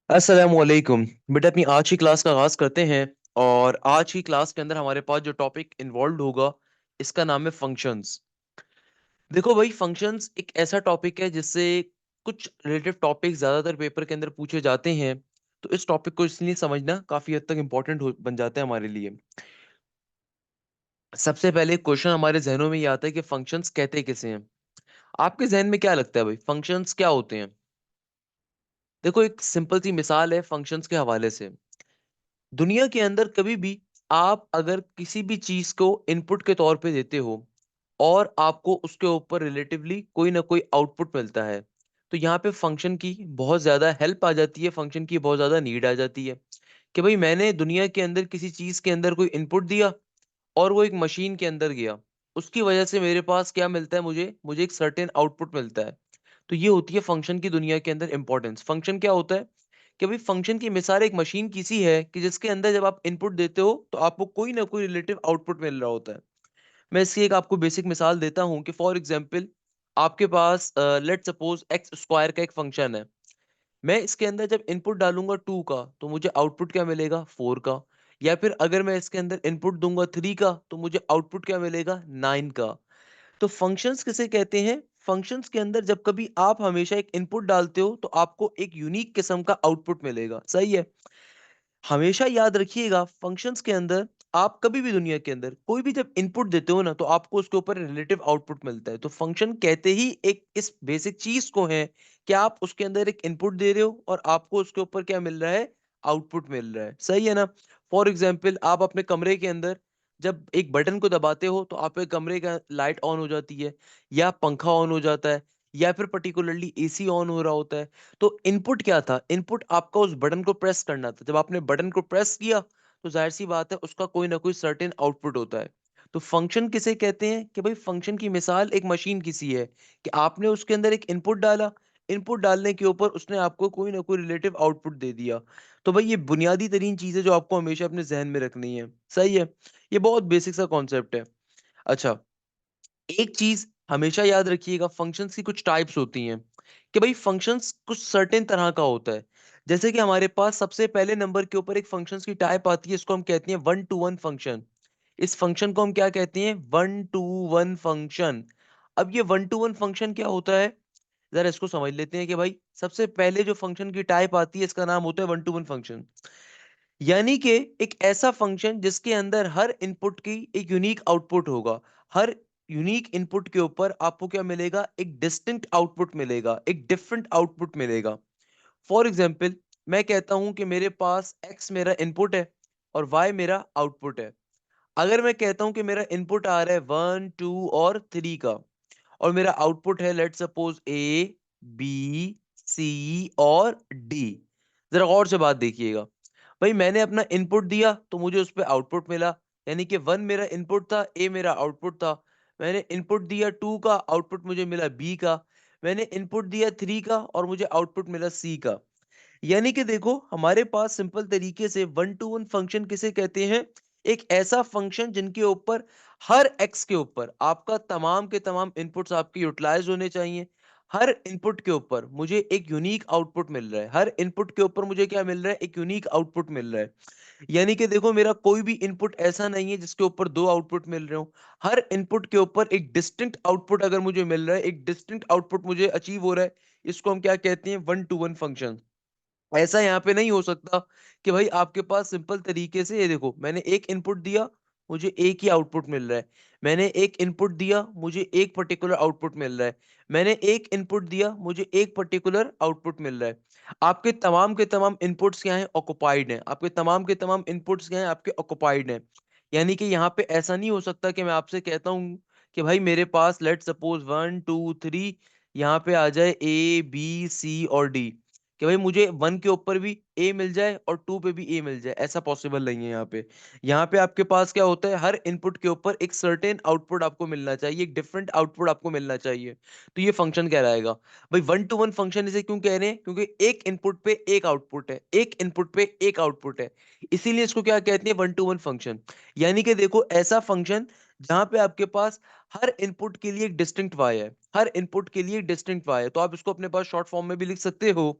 अस्सलामुअलैकुम। बेटा, अपनी आज की क्लास का आगाज करते हैं। और आज की क्लास के अंदर हमारे पास जो टॉपिक इन्वॉल्व होगा, इसका नाम है फंक्शंस। देखो भाई, फंक्शंस एक ऐसा टॉपिक है जिससे कुछ रिलेटिव टॉपिक ज्यादातर पेपर के अंदर पूछे जाते हैं। तो इस टॉपिक को इसलिए समझना काफी हद तक इम्पोर्टेंट बन जाता है हमारे लिए। सबसे पहले क्वेश्चन हमारे जहनों में ये आता है कि फंक्शंस कहते किसे हैं। आपके जहन में क्या लगता है भाई, फंक्शंस क्या होते हैं? देखो, एक सिंपल सी मिसाल है फंक्शंस के हवाले से। दुनिया के अंदर कभी भी आप अगर किसी भी चीज को इनपुट के तौर पे देते हो और आपको उसके ऊपर रिलेटिवली कोई ना कोई आउटपुट मिलता है, तो यहाँ पे फंक्शन की बहुत ज्यादा हेल्प आ जाती है, फंक्शन की बहुत ज्यादा नीड आ जाती है। कि भाई मैंने दुनिया के अंदर किसी चीज के अंदर कोई इनपुट दिया और वो एक मशीन के अंदर गया, उसकी वजह से मेरे पास क्या मिलता है, मुझे मुझे एक सर्टेन आउटपुट मिलता है। तो ये होती है फंक्शन की दुनिया के अंदर इंपॉर्टेंस। फंक्शन क्या होता है कि भाई फंक्शन की मिसाल एक मशीन की सी है कि जिसके अंदर जब आप इनपुट देते हो तो आपको कोई ना कोई रिलेटिव आउटपुट मिल रहा होता है। मैं इसकी एक आपको बेसिक मिसाल देता हूं कि फॉर एग्जांपल आपके पास लेट सपोज एक्स स्क्वायर का एक फंक्शन है। मैं इसके अंदर जब इनपुट डालूंगा 2 का तो मुझे आउटपुट क्या मिलेगा, 4 का। या फिर अगर मैं इसके अंदर इनपुट दूंगा 3 का तो मुझे आउटपुट क्या मिलेगा, 9 का। तो फंक्शंस किसे कहते हैं? फंक्शंस के अंदर जब कभी आप हमेशा एक इनपुट डालते हो तो आपको एक यूनिक किस्म का आउटपुट मिलेगा, सही है। हमेशा याद रखिएगा, फंक्शंस के अंदर आप कभी भी दुनिया के अंदर कोई भी जब इनपुट देते हो ना तो आपको उसके ऊपर रिलेटिव आउटपुट मिलता है। तो फंक्शन कहते ही एक इस बेसिक चीज को है कि आप उसके अंदर एक इनपुट दे रहे हो और आपको उसके ऊपर क्या मिल रहा है, आउटपुट मिल रहा है, सही है ना। फॉर एग्जाम्पल आप अपने कमरे के अंदर जब एक बटन को दबाते हो तो आपके कमरे का लाइट ऑन हो जाती है, या पंखा ऑन हो जाता है, या फिर पर्टिकुलरली एसी ऑन हो रहा होता है। तो इनपुट क्या था, इनपुट आपका उस बटन को प्रेस करना था। जब आपने बटन को प्रेस किया तो जाहिर सी बात है उसका कोई ना कोई सर्टेन आउटपुट होता है। तो फंक्शन किसे कहते हैं कि भाई फंक्शन की मिसाल एक मशीन की सी है कि आपने उसके अंदर एक इनपुट डाला, इनपुट डालने के ऊपर उसने आपको कोई ना कोई रिलेटिव आउटपुट दे दिया। तो भाई ये बुनियादी तरीन चीज है जो आपको हमेशा अपने जहन में रखनी है, सही है। ये बहुत बेसिक सा कॉन्सेप्ट है। अच्छा, एक चीज हमेशा याद रखिएगा, फंक्शंस की कुछ टाइप्स होती हैं कि भाई फंक्शंस कुछ सर्टेन तरह का होता है। जैसे कि हमारे पास सबसे पहले नंबर के ऊपर एक फंक्शंस की टाइप आती है, इसको हम कहते हैं वन टू वन फंक्शन। इस फंक्शन को हम क्या कहते हैं, वन टू वन फंक्शन। अब ये वन टू वन फंक्शन क्या होता है, जरा इसको समझ लेते हैं कि भाई सबसे पहले जो फंक्शन की टाइप आती है इसका नाम होता है वन टू वन फंक्शन। यानी कि एक ऐसा फंक्शन जिसके अंदर हर इनपुट की एक यूनिक आउटपुट होगा। हर यूनिक इनपुट के ऊपर आपको क्या मिलेगा, एक डिस्टिंक्ट आउटपुट मिलेगा, एक डिफरेंट आउटपुट मिलेगा। फॉर एग्जाम्पल मैं कहता हूं कि मेरे पास x मेरा इनपुट है और y मेरा आउटपुट है। अगर मैं कहता हूं कि मेरा इनपुट आ रहा है 1 2 और 3 का, और मेरा आउटपुट है let suppose A B C और D। जरा गौर से बात देखिएगा। भाई मैंने अपना इनपुट दिया तो मुझे उस पर आउटपुट मिला, यानी कि 1 मेरा इनपुट था, A मेरा आउटपुट था। मैंने इनपुट दिया 2 का, आउटपुट मुझे मिला B का। मैंने इनपुट दिया 3 का और मुझे आउटपुट मिला C का। यानी कि देखो, हमारे पास सिंपल तरीके से वन टू वन फंक्शन किसे कहते हैं, एक ऐसा फंक्शन जिनके ऊपर हर एक्स के ऊपर आपका तमाम के तमाम इनपुट्स आपके यूटिलाइज होने चाहिए। हर इनपुट के ऊपर मुझे एक यूनिक आउटपुट मिल रहा है, हर इनपुट के ऊपर मुझे क्या मिल रहा है, एक यूनिक आउटपुट मिल रहा है। यानी कि देखो, मेरा कोई भी इनपुट ऐसा नहीं है जिसके ऊपर दो आउटपुट मिल रहे हो। हर इनपुट के ऊपर एक डिस्टिंक्ट आउटपुट अगर मुझे मिल रहा है, एक डिस्टिंक्ट आउटपुट मुझे अचीव हो रहा है, इसको हम क्या कहते हैं, वन टू वन फंक्शन। ऐसा यहाँ पे नहीं हो सकता कि भाई आपके पास सिंपल तरीके से, ये देखो मैंने एक इनपुट दिया, मुझे एक ही आउटपुट मिल रहा है। मैंने एक इनपुट दिया, मुझे एक पर्टिकुलर आउटपुट मिल रहा है। मैंने एक इनपुट दिया, मुझे एक पर्टिकुलर आउटपुट मिल रहा है। आपके तमाम के तमाम इनपुट्स क्या हैं, ऑक्युपाइड हैं। आपके तमाम के तमाम इनपुट्स क्या हैं, आपके ऑक्युपाइड हैं। यानी कि यहाँ पे ऐसा नहीं हो सकता कि मैं आपसे कहता हूँ कि भाई मेरे पास लेट सपोज 1 2 3 यहाँ पे आ जाए A B C और D, कि भाई मुझे 1 के ऊपर भी ए मिल जाए और 2 पे भी ए मिल जाए, ऐसा पॉसिबल नहीं है यहाँ पे। यहाँ पे आपके पास क्या होता है, हर इनपुट के ऊपर एक सर्टेन आउटपुट आपको मिलना चाहिए, एक डिफरेंट आउटपुट आपको मिलना चाहिए। तो ये फंक्शन क्या रहेगा भाई, वन टू वन फंक्शन। इसे क्यों कह रहे हैं, क्योंकि एक इनपुट पे एक आउटपुट है, एक इनपुट पे एक आउटपुट है, इसीलिए इसको क्या कहते हैं, वन टू वन फंक्शन। यानी कि देखो, ऐसा फंक्शन जहां पे आपके पास हर इनपुट के लिए एक डिस्टिंक्ट वाई है, हर इनपुट के लिए एक डिस्टिंक्ट वाई है। तो आप इसको अपने पास शॉर्ट फॉर्म में भी लिख सकते हो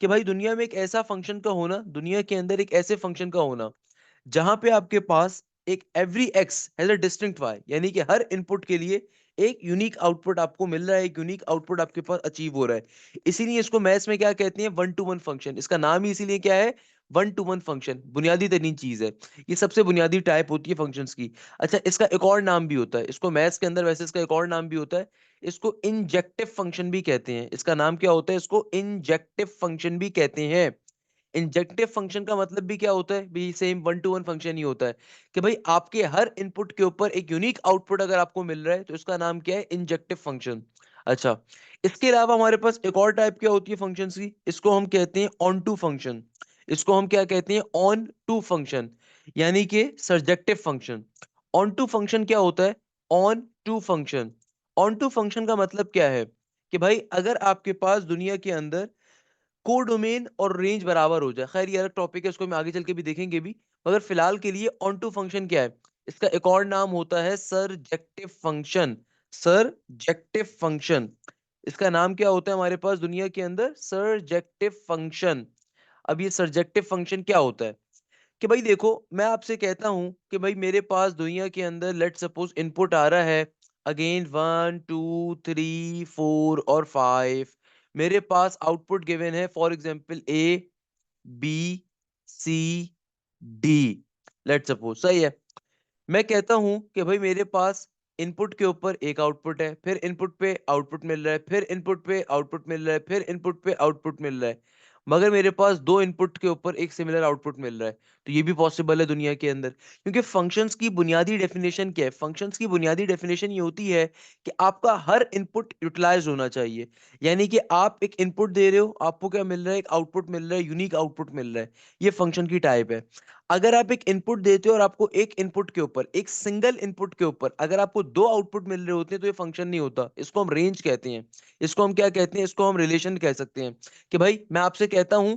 कि भाई दुनिया में एक ऐसा फंक्शन का होना, दुनिया के अंदर एक ऐसे फंक्शन का होना जहां पे आपके पास एक every X has a distinct Y, यानी कि हर इनपुट के लिए एक यूनिक आउटपुट आपको मिल रहा है, एक यूनिक आउटपुट आपके पास अचीव हो रहा है। इसीलिए इसको मैथ्स में क्या कहते हैं, वन टू वन फंक्शन। इसका नाम ही इसीलिए क्या है, वन टू वन फंक्शन। बुनियादी तरीन चीज है, ये सबसे बुनियादी टाइप होती है फंक्शंस की। अच्छा, इसका एक और नाम भी होता है, इसको मैथ्स के अंदर वैसे इसका एक और नाम भी होता है, इसको इंजेक्टिव फंक्शन भी कहते हैं। इसका नाम क्या होता है, इसको इंजेक्टिव फंक्शन भी कहते हैं। इंजेक्टिव फंक्शन का मतलब भी क्या होता है भी, same one to one function ही होता है कि भाई आपके हर इनपुट के ऊपर एक यूनिक आउटपुट अगर आपको मिल रहा है तो इसका नाम क्या है, इंजेक्टिव फंक्शन। अच्छा, इसके अलावा हमारे पास एक और टाइप क्या होती है फंक्शंस की, इसको हम कहते हैं ऑन टू फंक्शन। इसको हम क्या कहते हैं, ऑन टू फंक्शन, यानी कि surjective function. Onto function क्या होता है, onto function. Onto function का मतलब क्या है कि भाई अगर आपके पास दुनिया के अंदर कोडोमेन और रेंज बराबर हो जाए, खैर ये अलग टॉपिक है, इसको हम आगे चल के भी देखेंगे भी, मगर फिलहाल के लिए ऑन टू फंक्शन क्या है, इसका एक और नाम होता है सरजेक्टिव फंक्शन। सरजेक्टिव फंक्शन, इसका नाम क्या होता है हमारे पास दुनिया के अंदर, सरजेक्टिव फंक्शन। अब ये सरजेक्टिव फंक्शन क्या होता है कि भाई देखो, मैं आपसे कहता हूं कि भाई मेरे पास दुनिया के अंदर लेट सपोज इनपुट आ रहा है, अगेन 1 2 3 4 और 5। मेरे पास आउटपुट गिवन है, for example A B C D, let suppose, सही है। मैं कहता हूं कि भाई मेरे पास इनपुट के ऊपर एक आउटपुट है, फिर इनपुट पे आउटपुट मिल रहा है, फिर इनपुट पे आउटपुट मिल रहा है, फिर इनपुट पे आउटपुट मिल रहा है, मगर मेरे पास दो इनपुट के ऊपर एक सिमिलर आउटपुट मिल रहा है। तो ये भी पॉसिबल है दुनिया के अंदर, क्योंकि फंक्शंस की बुनियादी डेफिनेशन क्या है, फंक्शंस की बुनियादी डेफिनेशन ये होती है कि आपका हर इनपुट यूटिलाइज होना चाहिए। यानी कि आप एक इनपुट दे रहे हो, आपको क्या मिल रहा है, एक आउटपुट मिल रहा है, यूनिक आउटपुट मिल रहा है। ये फंक्शन की टाइप है। अगर आप एक इनपुट देते हो और आपको एक इनपुट के ऊपर, एक सिंगल इनपुट के ऊपर अगर आपको दो आउटपुट मिल रहे होते हैं तो ये फंक्शन नहीं होता, इसको हम रेंज कहते हैं। इसको हम क्या कहते हैं, इसको हम रिलेशन कह सकते हैं। कि भाई मैं आपसे कहता हूं,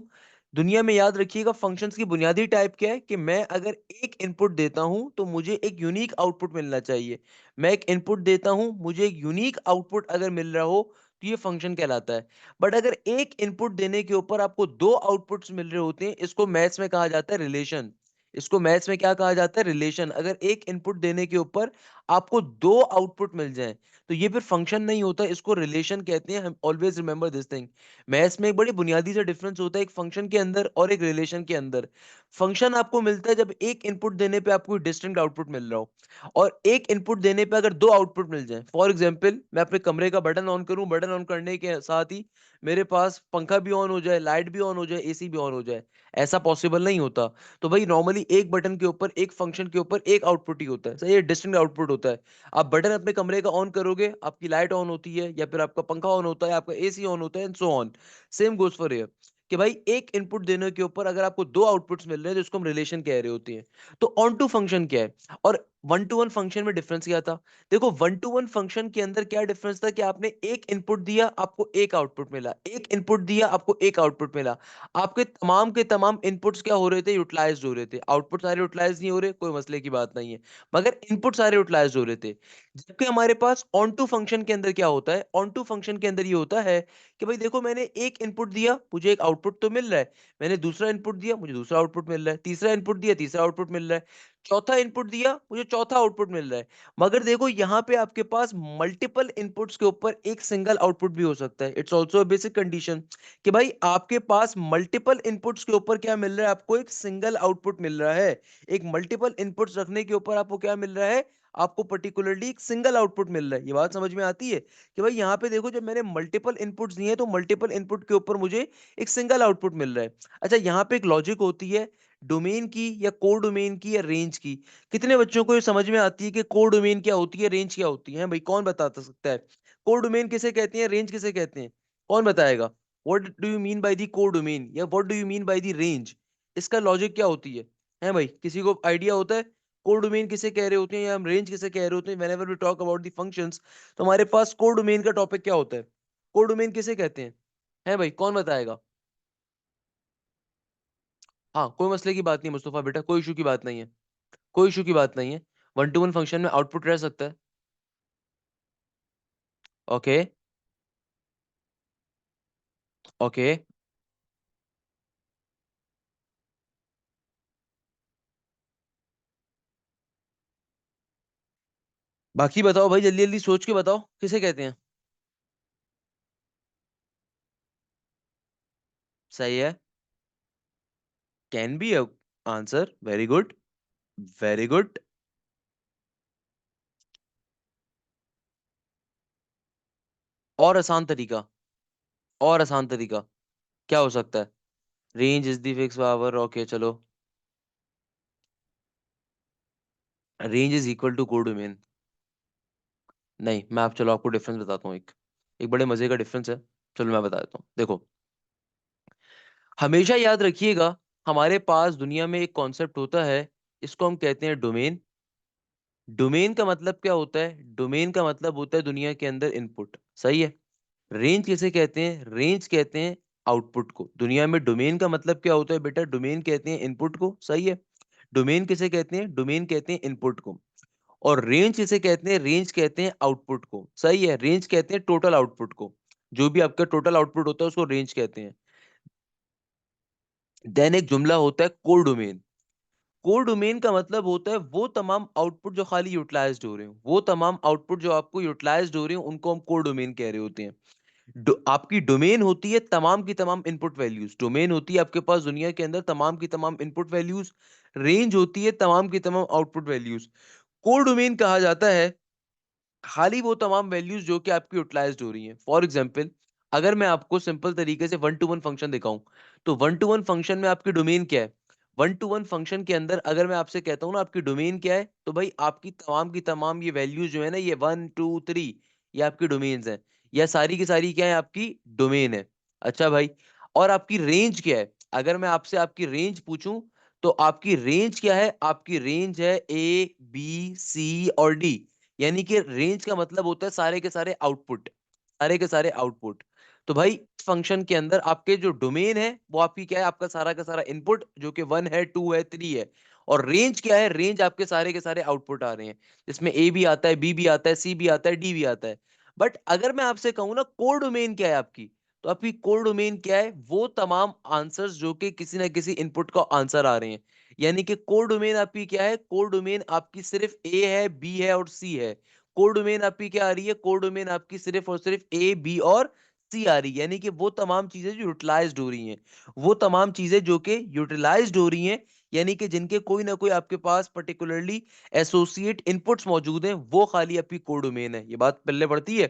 दुनिया में याद रखिएगा फंक्शंस की बुनियादी टाइप क्या है कि मैं अगर एक इनपुट देता हूं तो मुझे एक यूनिक आउटपुट मिलना चाहिए। मैं एक इनपुट देता हूं, मुझे एक यूनिक आउटपुट अगर मिल रहा हो तो ये फंक्शन कहलाता है। बट अगर एक इनपुट देने के ऊपर आपको दो आउटपुट्स मिल रहे होते हैं, इसको मैथ्स में कहा जाता है रिलेशन। इसको मैथ्स में क्या कहा जाता है, रिलेशन। अगर एक इनपुट देने के ऊपर आपको दो आउटपुट मिल जाएं तो ये फिर फंक्शन नहीं होता, इसको रिलेशन कहते हैं। हम always remember this thing. Maths में एक बड़ी बुनियादी सा डिफरेंस होता है एक फंक्शन के अंदर और एक रिलेशन के अंदर। फंक्शन आपको मिलता है जब एक इनपुट देने पे आपको डिस्टिंक्ट आउटपुट मिल रहा हो, और एक इनपुट देने पे अगर दो आउटपुट मिल जाए। फॉर एग्जांपल, मैं अपने कमरे का बटन ऑन करूं, बटन ऑन करने के साथ ही मेरे पास पंखा भी ऑन हो जाए, लाइट भी ऑन हो जाए, एसी भी ऑन हो जाए, ऐसा पॉसिबल नहीं होता। तो भाई नॉर्मली एक बटन के ऊपर, एक फंक्शन के ऊपर एक आउटपुट ही होता है, सही है, डिस्टिंक्ट आउटपुट होता है। आप बटन अपने कमरे का ऑन करोगे, आपकी लाइट ऑन होती है, या फिर आपका पंखा ऑन होता है, आपका एसी ऑन होता है, and so on. Same goes for here कि भाई एक इनपुट देने के ऊपर अगर आपको दो आउटपुट्स मिल रहे हैं तो इसको हम रिलेशन कह रहे होते हैं। तो ऑन टू फंक्शन क्या है और वन टू वन फंक्शन में डिफरेंस क्या था। देखो, वन टू वन फंक्शन के अंदर क्या डिफरेंस था कि आपने एक इनपुट दिया, आपको एक आउटपुट मिला, एक इनपुट दिया, आपको एक आउटपुट मिला। आपके तमाम के तमाम इनपुट्स क्या हो रहे थे, यूटिलाइज हो रहे थे। आउटपुट सारे यूटिलाइज नहीं हो रहे, कोई मसले की बात नहीं है, मगर इनपुट सारे यूटिलाइज हो रहे थे। जबकि हमारे पास ऑन टू फंक्शन के अंदर क्या होता है, ऑन टू फंक्शन के अंदर ये होता है कि भाई देखो, मैंने एक इनपुट दिया, मुझे एक आउटपुट तो मिल रहा है, मैंने दूसरा इनपुट दिया, मुझे दूसरा आउटपुट मिल रहा है, तीसरा इनपुट दिया, तीसरा आउटपुट मिल रहा है, चौथा इनपुट दिया, मुझे चौथा आउटपुट मिल रहा है। मगर देखो यहाँ पे आपके पास मल्टीपल इनपुट्स के ऊपर एक सिंगल आउटपुट भी हो सकता है। इट्स ऑल्सो बेसिक कंडीशन कि भाई आपके पास मल्टीपल इनपुट्स के ऊपर क्या मिल रहा है, आपको एक सिंगल आउटपुट मिल रहा है। एक मल्टीपल इनपुट्स रखने के ऊपर आपको क्या मिल रहा है, आपको पर्टिकुलरली एक सिंगल आउटपुट मिल रहा है। ये बात समझ में आती है कि भाई यहाँ पे देखो, जब मैंने मल्टीपल इनपुट्स दिए तो मल्टीपल इनपुट के ऊपर मुझे एक सिंगल आउटपुट मिल रहा है। अच्छा, यहाँ पे एक लॉजिक होती है डोमेन की, या कोर डोमेन की, या रेंज की। कितने बच्चों को ये समझ में आती है कि कोर डोमेन क्या होती है, रेंज क्या होती है भाई, कौन बता सकता है। कोर डोमेन किसे कहते हैं, रेंज किसे कहते हैं, कौन बताएगा। What do you mean by the core domain, या what do you mean by the range, इसका लॉजिक क्या होती है भाई, किसी को आइडिया होता है। कोर डोमेन किसे कह रहे होते हैं या हम रेंज किसे कह रहे होते हैं, whenever we talk about the functions, तो हमारे पास कोर डोमेन का टॉपिक क्या होता है, कोर डोमेन किसे कहते हैं, है भाई, कौन बताएगा। हाँ, कोई मसले की बात नहीं मुस्तफा बेटा, कोई इशू की बात नहीं है, कोई इशू की बात नहीं है। वन टू वन फंक्शन में आउटपुट रह सकता है। ओके। ओके। बाकी बताओ भाई, जल्दी जल्दी सोच के बताओ किसे कहते हैं। सही है। Can be answer, very good. Very good. और आसान तरीका, और आसान तरीका क्या हो सकता है? Range is the fix power, okay चलो। Range is equal to codomain. नहीं, मैं आप चलो आपको डिफरेंस बताता हूँ। एक एक बड़े मजे का डिफरेंस है। चलो मैं बता देता हूँ, देखो। हमेशा याद रखिएगा, हमारे पास दुनिया में एक कॉन्सेप्ट होता है, इसको हम कहते हैं डोमेन। डोमेन का मतलब क्या होता है? डोमेन का मतलब होता है दुनिया के अंदर इनपुट, सही है। रेंज किसे कहते हैं? रेंज कहते हैं आउटपुट को। दुनिया में डोमेन का मतलब क्या होता है बेटा? डोमेन कहते हैं इनपुट को, सही है। डोमेन किसे कहते हैं? डोमेन कहते हैं इनपुट को। और रेंज किसे कहते हैं? रेंज कहते हैं आउटपुट को, सही है। रेंज कहते हैं टोटल आउटपुट को। जो भी आपका टोटल आउटपुट होता है उसको रेंज कहते हैं। देन एक जुमला होता है कोर डोमेन। कोर डोमेन का मतलब होता है वो तमाम आउटपुट जो खाली यूटिलाइज्ड हो रहे हो, वो तमाम आउटपुट जो आपको यूटिलाइज्ड हो रही हो, उनको हम कोर डोमेन कह रहे होते हैं। आपकी डोमेन होती है तमाम की तमाम इनपुट वैल्यूज। डोमेन होती है आपके पास दुनिया के अंदर तमाम की तमाम इनपुट वैल्यूज। रेंज होती है तमाम की तमाम आउटपुट वैल्यूज। कोर डोमेन कहा जाता है खाली वो तमाम वैल्यूज जो कि आपकी यूटिलाइज्ड हो रही हैं। फॉर एग्जांपल, अगर मैं आपको सिंपल तरीके से वन टू वन फंक्शन दिखाऊं, तो वन टू वन फंक्शन में आपकी डोमेन क्या है? वन टू वन फंक्शन के अंदर अगर मैं आपसे कहता हूं ना आपकी डोमेन क्या है, तो भाई आपकी तमाम की तमाम ये वैल्यूज जो है ना, ये वन टू थ्री, ये आपकी डोमेन्स हैं। या सारी की सारी क्या है? आपकी डोमेन है। अच्छा भाई, और आपकी रेंज क्या है? अगर मैं आपसे आपकी रेंज पूछूं, तो आपकी रेंज क्या है? आपकी रेंज है ए बी सी और डी। यानी कि रेंज का मतलब होता है सारे के सारे आउटपुट, सारे के सारे आउटपुट। तो भाई इस फंक्शन के अंदर आपके जो डोमेन है वो आपकी क्या है? आपका सारा का सारा इनपुट जो कि वन है, टू है, थ्री है। और रेंज क्या है? रेंज आपके सारे के सारे आउटपुट आ रहे हैं, जिसमें ए भी आता है, बी भी आता है, सी भी आता है, डी भी आता है। बट अगर मैं आपसे कहूँ ना कोर डोमेन क्या है आपकी, तो आपकी कोर डोमेन क्या है? वो तमाम आंसर्स जो कि किसी ना किसी इनपुट का आंसर आ रहे हैं। यानी कि कोर डोमेन आपकी क्या है? कोर डोमेन आपकी सिर्फ ए है, बी है और सी है। कोर डोमेन आपकी क्या आ रही है? कोर डोमेन आपकी सिर्फ और सिर्फ ए बी और सी आ रही है। यानी कि वो तमाम चीजें जो यूटिलाइज्ड हो रही हैं, वो तमाम चीजें जो कि यूटिलाइज्ड हो रही हैं, यानी कि जिनके कोई ना कोई आपके पास पर्टिकुलरली एसोसिएट इनपुट्स मौजूद हैं, वो खाली आपकी कोर डोमेन है। ये बात पहले पड़ती है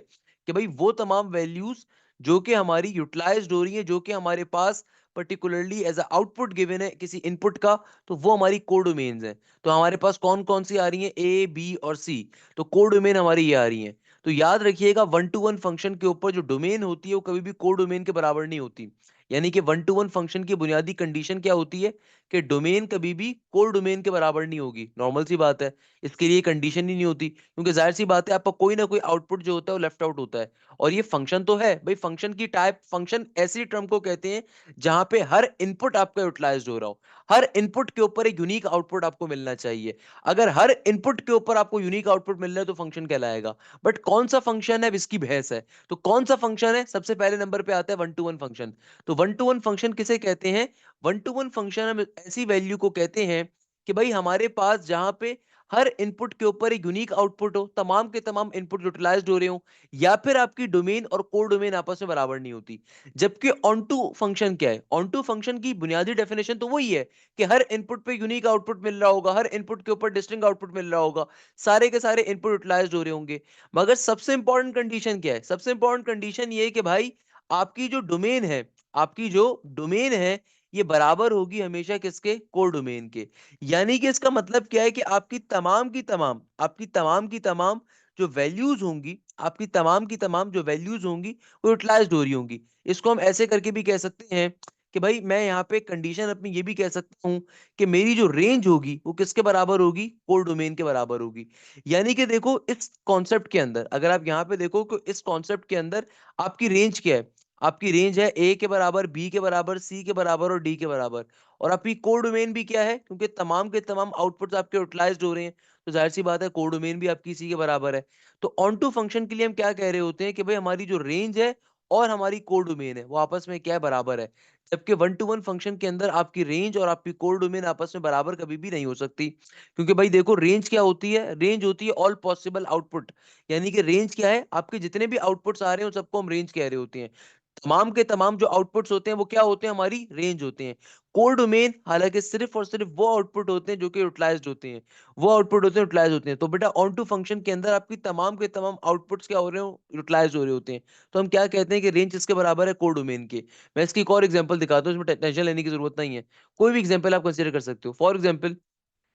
कि भाई वो तमाम वैल्यूज जो कि हमारी यूटिलाइज्ड हो रही हैं, जो कि हमारे पास particularly as a output given है किसी इनपुट का, तो वो हमारी कोर डोमेन्स हैं। तो हमारे पास कौन कौन सी आ रही हैं? ए बी और सी। तो कोर डोमेन हमारी ये आ रही है। तो याद रखिएगा, वन टू वन फंक्शन के ऊपर जो डोमेन होती है वो कभी भी कोर डोमेन के बराबर नहीं होती। यानी कि वन टू वन फंक्शन की बुनियादी कंडीशन क्या होती है? कि डोमेन कभी भी कोर डोमेन के बराबर नहीं होगी। नॉर्मल सी बात है, इसके लिए कंडीशन ही नहीं होती, क्योंकि जाहिर सी बात है आपका कोई ना कोई आउटपुट जो होता है वो लेफ्ट आउट होता है। और ये फंक्शन तो है भाई, फंक्शन की टाइप, फंक्शन ऐसी टर्म को कहते हैं जहां पे हर इनपुट आपका यूटिलाइज्ड हो रहा हो। हर इनपुट के ऊपर एक यूनिक आउटपुट आपको मिलना चाहिए। अगर हर इनपुट के ऊपर आपको यूनिक आउटपुट मिल रहा है तो फंक्शन कहलाएगा। बट कौन सा फंक्शन है, अब इसकी बहस है। तो कौन सा फंक्शन है? सबसे पहले नंबर पे आता है वन टू वन फंक्शन। तो वन टू वन फंक्शन किसे कहते हैं? वन टू वन फंक्शन हम ऐसी वैल्यू को कहते हैं कि भाई हमारे पास जहां पे हर इनपुट के ऊपर एक यूनिक आउटपुट हो, तमाम के तमाम इनपुट यूटिलाइज्ड हो रहे हो, या फिर आपकी डोमेन और कोर डोमेन आपस में बराबर नहीं होती। जबकि ऑन टू फंक्शन क्या है? ऑन टू फंक्शन की बुनियादी डेफिनेशन तो वही है कि हर इनपुट पे यूनिक आउटपुट मिल रहा होगा, हर इनपुट के ऊपर डिस्टिंक्ट आउटपुट मिल रहा होगा, सारे के सारे इनपुट यूटिलाइज्ड हो रहे होंगे। मगर सबसे इंपॉर्टेंट कंडीशन क्या है? सबसे इंपॉर्टेंट कंडीशन ये है कि भाई आपकी जो डोमेन है, आपकी जो डोमेन है, ये बराबर होगी हमेशा किसके? कोर डोमेन के। यानी कि इसका मतलब क्या है कि आपकी तमाम की तमाम, आपकी तमाम की तमाम जो वैल्यूज होंगी, आपकी तमाम की तमाम जो वैल्यूज होंगी, वो यूटिलाइज्ड हो रही होंगी। इसको हम ऐसे करके भी कह सकते हैं कि भाई मैं यहाँ पे कंडीशन अपनी ये भी कह सकता हूँ कि मेरी जो रेंज होगी वो किसके बराबर होगी? कोर डोमेन के बराबर होगी। यानी कि देखो इस कॉन्सेप्ट के अंदर, अगर आप यहाँ पे देखो कि इस कॉन्सेप्ट के अंदर आपकी रेंज क्या है? आपकी रेंज है ए के बराबर, बी के बराबर, सी के बराबर और डी के बराबर। और आपकी कोर डोमेन भी क्या है? क्योंकि तमाम के तमाम आउटपुट्स आपके यूटिलाइज्ड हो रहे हैं, तो जाहिर सी बात है कोड डोमेन भी आपकी इसी के बराबर है। तो ऑन टू फंक्शन के लिए हम क्या कह रहे होते हैं कि भाई हमारी जो रेंज है और हमारी कोड डोमेन है वो आपस में क्या है, बराबर है। जबकि वन टू वन फंक्शन के अंदर आपकी रेंज और आपकी कोड डोमेन आपस में बराबर कभी भी नहीं हो सकती, क्योंकि भाई देखो रेंज क्या होती है, रेंज होती है ऑल पॉसिबल आउटपुट। यानी कि रेंज क्या है, आपके जितने भी आउटपुट्स आ रहे हैं उन सबको हम रेंज कह रहे होते हैं। तमाम के तमाम जो आउटपुट्स होते हैं वो क्या होते हैं, हमारी रेंज होते हैं। कोर डोमेन हालांकि सिर्फ और सिर्फ वो आउटपुट होते हैं जो कि यूटिलाइज्ड होते हैं, वो आउटपुट होते हैं यूटिलाइज होते हैं। तो बेटा ऑन टू फंक्शन के अंदर आपकी तमाम के तमाम आउटपुट्स क्या हो रहे हो, यूटिलाइज हो रहे होते हैं। तो हम क्या कहते हैं कि रेंज इसके बराबर है कोर डोमेन के। मैं इसकी एक और एग्जांपल दिखाता हूँ, इसमें टेंशन लेने की जरूरत नहीं है, कोई भी एग्जांपल आप कंसीडर कर सकते हो। फॉर एग्जांपल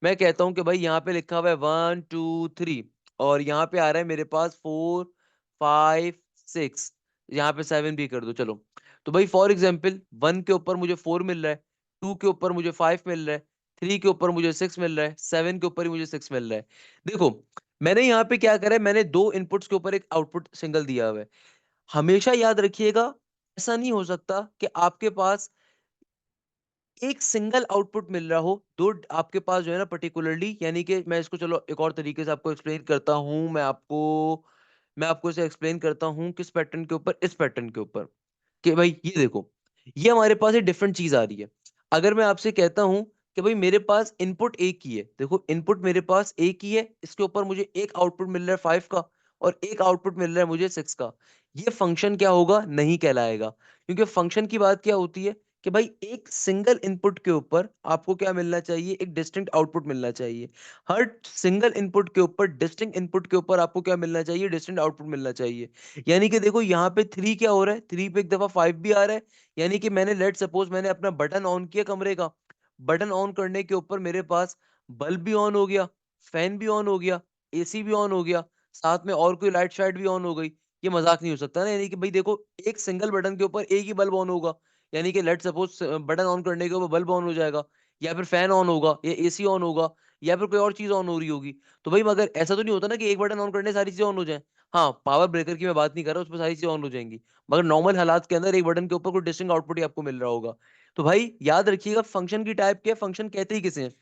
मैं कहता हूं कि भाई यहाँ पे लिखा हुआ है 1 2 3, और यहाँ पे आ रहा है मेरे पास 4 5 6, यहाँ पे 7 भी कर दो चलो। तो भाई फॉर एग्जाम्पल 1 के ऊपर मुझे 4 मिल रहा है, 2 के ऊपर मुझे 5 मिल रहा है, 3 के ऊपर मुझे 6 मिल रहा है, 7 के ऊपर ही मुझे 6 मिल रहा है। देखो मैंने यहाँ पे क्या करा है, मैंने दो इनपुट्स के ऊपर एक आउटपुट सिंगल दिया हुआ है। हमेशा याद रखिएगा, ऐसा नहीं हो सकता कि आपके पास एक सिंगल आउटपुट मिल रहा हो, दो आपके पास जो है ना पर्टिकुलरली, यानी कि मैं इसको चलो एक और तरीके से आपको एक्सप्लेन करता हूं। मैं आपको इसे एक्सप्लेन करता हूं किस पैटर्न के ऊपर, इस पैटर्न के ऊपर, कि भाई ये देखो, ये हमारे पास एक डिफरेंट चीज आ रही है। अगर मैं आपसे कहता हूं कि भाई मेरे पास इनपुट एक ही है, देखो इनपुट मेरे पास एक ही है, इसके ऊपर मुझे एक आउटपुट मिल रहा है 5 का और एक आउटपुट मिल रहा है मुझे 6 का, ये फंक्शन क्या होगा, नहीं कहलाएगा। क्योंकि फंक्शन की बात क्या होती है कि भाई एक सिंगल इनपुट के ऊपर आपको क्या मिलना चाहिए, एक डिस्टिंक्ट आउटपुट मिलना चाहिए। हर सिंगल इनपुट के ऊपर, डिस्टिंक्ट इनपुट के ऊपर आपको क्या मिलना चाहिए, डिस्टिंक्ट आउटपुट मिलना चाहिए। यानी कि देखो यहाँ पे 3 क्या हो रहा है, 3 पे एक दफा 5 भी आ रहा है। यानी कि मैंने लेट सपोज मैंने अपना बटन ऑन किया कमरे का, बटन ऑन करने के ऊपर मेरे पास बल्ब भी ऑन हो गया, फैन भी ऑन हो गया, एसी भी ऑन हो गया, साथ में और कोई लाइट शाइट भी ऑन हो गई। ये मजाक नहीं हो सकता ना, यानी कि भाई देखो एक सिंगल बटन के ऊपर एक ही बल्ब ऑन होगा। यानी कि लेट सपोज बटन ऑन करने के ऊपर बल्ब ऑन हो जाएगा, या फिर फैन ऑन होगा, या एसी ऑन होगा, या फिर कोई और चीज ऑन हो रही होगी। तो भाई मगर ऐसा तो नहीं होता ना कि एक बटन ऑन करने से सारी चीजें ऑन हो जाए। हाँ पावर ब्रेकर की मैं बात नहीं कर रहा, उसमें सारी चीजें ऑन हो जाएंगी, मगर नॉर्मल हालात के अंदर एक बटन के ऊपर कोई डिस्टिंक्ट आउटपुट ही आपको मिल रहा होगा। तो भाई याद रखिएगा फंक्शन की टाइप क्या है, फंक्शन कहते ही किसे हैं।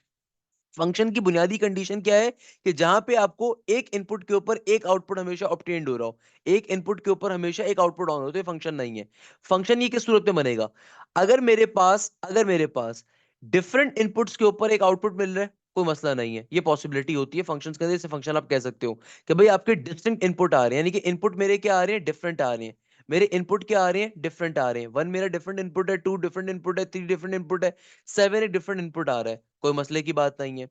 फंक्शन की बुनियादी कंडीशन क्या है कि जहां पे आपको एक इनपुट के ऊपर एक आउटपुट हमेशा ऑब्टेन्ड हो रहा हो, एक इनपुट के ऊपर हमेशा एक आउटपुट ऑन हो, तो ये फंक्शन नहीं है। फंक्शन ये किस सूरत में बनेगा, अगर मेरे पास डिफरेंट इनपुट्स के ऊपर एक आउटपुट मिल रहा है, कोई मसला नहीं है, ये पॉसिबिलिटी होती है फंक्शंस के अंदर, इसे फंक्शन आप कह सकते हो कि भाई आपके डिस्टिंक्ट इनपुट आ रहे हैं, यानी कि इनपुट मेरे क्या आ रहे हैं, डिफरेंट आ रहे हैं। मेरे इनपुट क्या आ रहे हैं, डिफरेंट आ रहे हैं। 1 मेरा डिफरेंट इनपुट है, 2 डिफरेंट इनपुट है, 3 डिफरेंट इनपुट है, 7 एक डिफरेंट इनपुट आ रहा है, कोई मसले की बात नहीं है।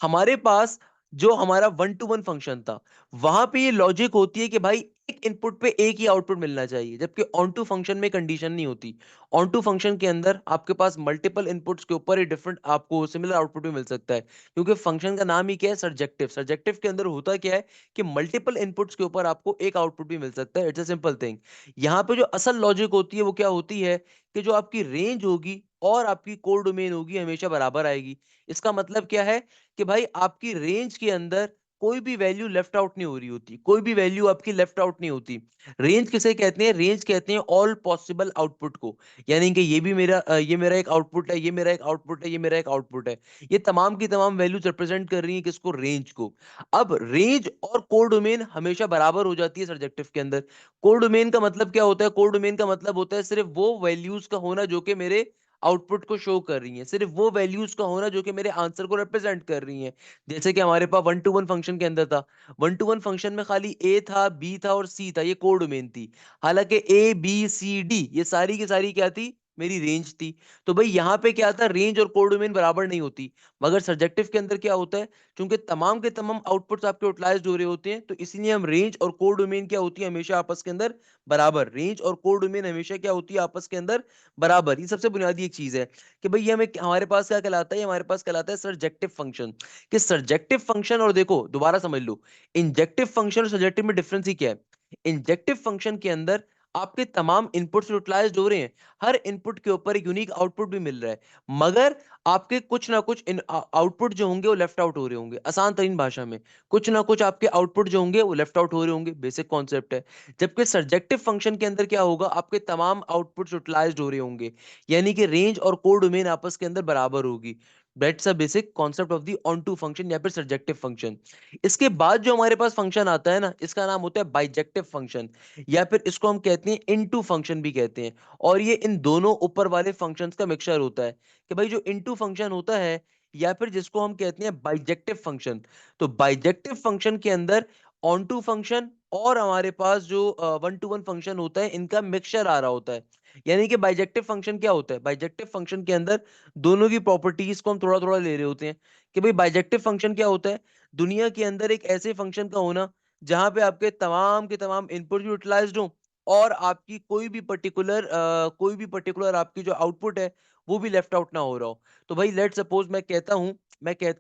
हमारे पास जो हमारा वन टू वन फंक्शन था, वहां पे ये लॉजिक होती है कि भाई एक इनपुट पे एक ही आउटपुट मिलना चाहिए, जबकि ऑन टू फंक्शन में कंडीशन नहीं होती। ऑन टू फंक्शन के अंदर आपके पास मल्टीपल इनपुट्स के ऊपर ही डिफरेंट आपको सिमिलर आउटपुट भी मिल सकता है, क्योंकि फंक्शन का नाम ही क्या है, सर्जेक्टिव। सर्जेक्टिव के अंदर होता क्या है कि मल्टीपल इनपुट्स के ऊपर आपको एक आउटपुट भी मिल सकता है, इट्स अ सिंपल थिंग। यहाँ पे जो असल लॉजिक होती है वो क्या होती है कि जो आपकी रेंज होगी और आपकी कोड डोमेन होगी हमेशा बराबर आएगी। इसका मतलब क्या है कि भाई आपकी रेंज के अंदर कोई भी वैल्यू लेफ्ट आउट नहीं हो रही होती, कोई भी वैल्यू आपकी लेफ्ट आउट नहीं होती। रेंज किसे कहते हैं, रेंज कहते हैं ऑल पॉसिबल आउटपुट को। यानी कि ये मेरा एक आउटपुट है, ये मेरा एक आउटपुट है, ये मेरा एक आउटपुट है। ये तमाम की तमाम वैल्यूज रिप्रेजेंट कर रही है किसको, रेंज को। अब रेंज और कोड डोमेन हमेशा बराबर हो जाती है सब्जेक्टिव के अंदर। कोड डोमेन का मतलब क्या होता है, कोड डोमेन का मतलब होता है सिर्फ वो वैल्यूज का होना जो कि मेरे आउटपुट को शो कर रही हैं, सिर्फ वो वैल्यूज का होना जो कि मेरे आंसर को रिप्रेजेंट कर रही हैं। जैसे कि हमारे पास वन टू वन फंक्शन के अंदर था, वन टू वन फंक्शन में खाली ए था, बी था और सी था, ये कोड डोमेन थी। हालांकि ए बी सी डी ये सारी की सारी क्या थी, मेरी रेंज थी। तो भाई यहाँ पे क्या था, रेंज और कोड डोमेन बराबर नहीं होती। मगर सब्जेक्टिव के अंदर क्या होता है, क्योंकि तमाम के तमाम आउटपुट्स आपके यूटिलाइज्ड हो रहे होते हैं, तो इसीलिए हम रेंज और कोड डोमेन क्या होती है हमेशा आपस के अंदर बराबर, रेंज और कोड डोमेन हमेशा क्या होती है आपस के अंदर बराबर। ये सबसे बुनियादी एक चीज है कि भाई ये हमें हमारे पास क्या कहलाता है, हमारे पास कहलाता है सर्जेक्टिव फंक्शन। कि सर्जेक्टिव फंक्शन, और देखो दोबारा समझ लो, इंजेक्टिव फंक्शन और सर्जेक्टिव में डिफरेंस ही क्या है। इंजेक्टिव फंक्शन के अंदर आपके तमाम इनपुट्स यूटिलाइज्ड हो रहे हैं, हर इनपुट के ऊपर एक यूनिक आउटपुट भी मिल रहा है, मगर आपके कुछ ना कुछ आउटपुट जो होंगे वो लेफ्ट आउट हो रहे होंगे। आसान तरीन भाषा में, कुछ ना कुछ आपके आउटपुट जो होंगे वो लेफ्ट आउट हो रहे होंगे, बेसिक कॉन्सेप्ट है। जबकि सर्जेक्टिव फंक्शन के अंदर क्या होगा, आपके तमाम आउटपुट्स यूटिलाइज्ड हो रहे होंगे, यानी कि रेंज और कोड डोमेन आपस के अंदर बराबर होगी। That's a basic concept of the onto function या फिर सर्जेक्टिव फंक्शन। इसके बाद जो हमारे पास फंक्शन आता है ना, इसका नाम होता है बाइजेक्टिव फंक्शन, या फिर इसको हम कहते हैं इनटू फंक्शन भी कहते हैं। और ये इन दोनों ऊपर वाले फंक्शंस का मिक्सचर होता है कि भाई जो इनटू फंक्शन होता है या फिर जिसको हम कहते हैं बाइजेक्टिव फंक्शन, तो बाइजेक्टिव फंक्शन के अंदर ऑन टू फंक्शन और हमारे पास जो वन टू वन फंक्शन होता है इनका मिक्सचर आ रहा होता है। यानी कि बाइजेक्टिव फंक्शन क्या होता है, बाइजेक्टिव फंक्शन के अंदर दोनों की प्रॉपर्टीज को हम थोड़ा थोड़ा ले रहे होते हैं। कि भाई बाइजेक्टिव फंक्शन क्या होता है, दुनिया के अंदर एक ऐसे फंक्शन का होना जहां पे आपके तमाम के तमाम इनपुट यूटिलाइज्ड हो और आपकी कोई भी पर्टिकुलर आपकी जो आउटपुट है वो भी लेफ्ट आउट ना हो रहा हो। तो भाई लेट सपोज मैं कहता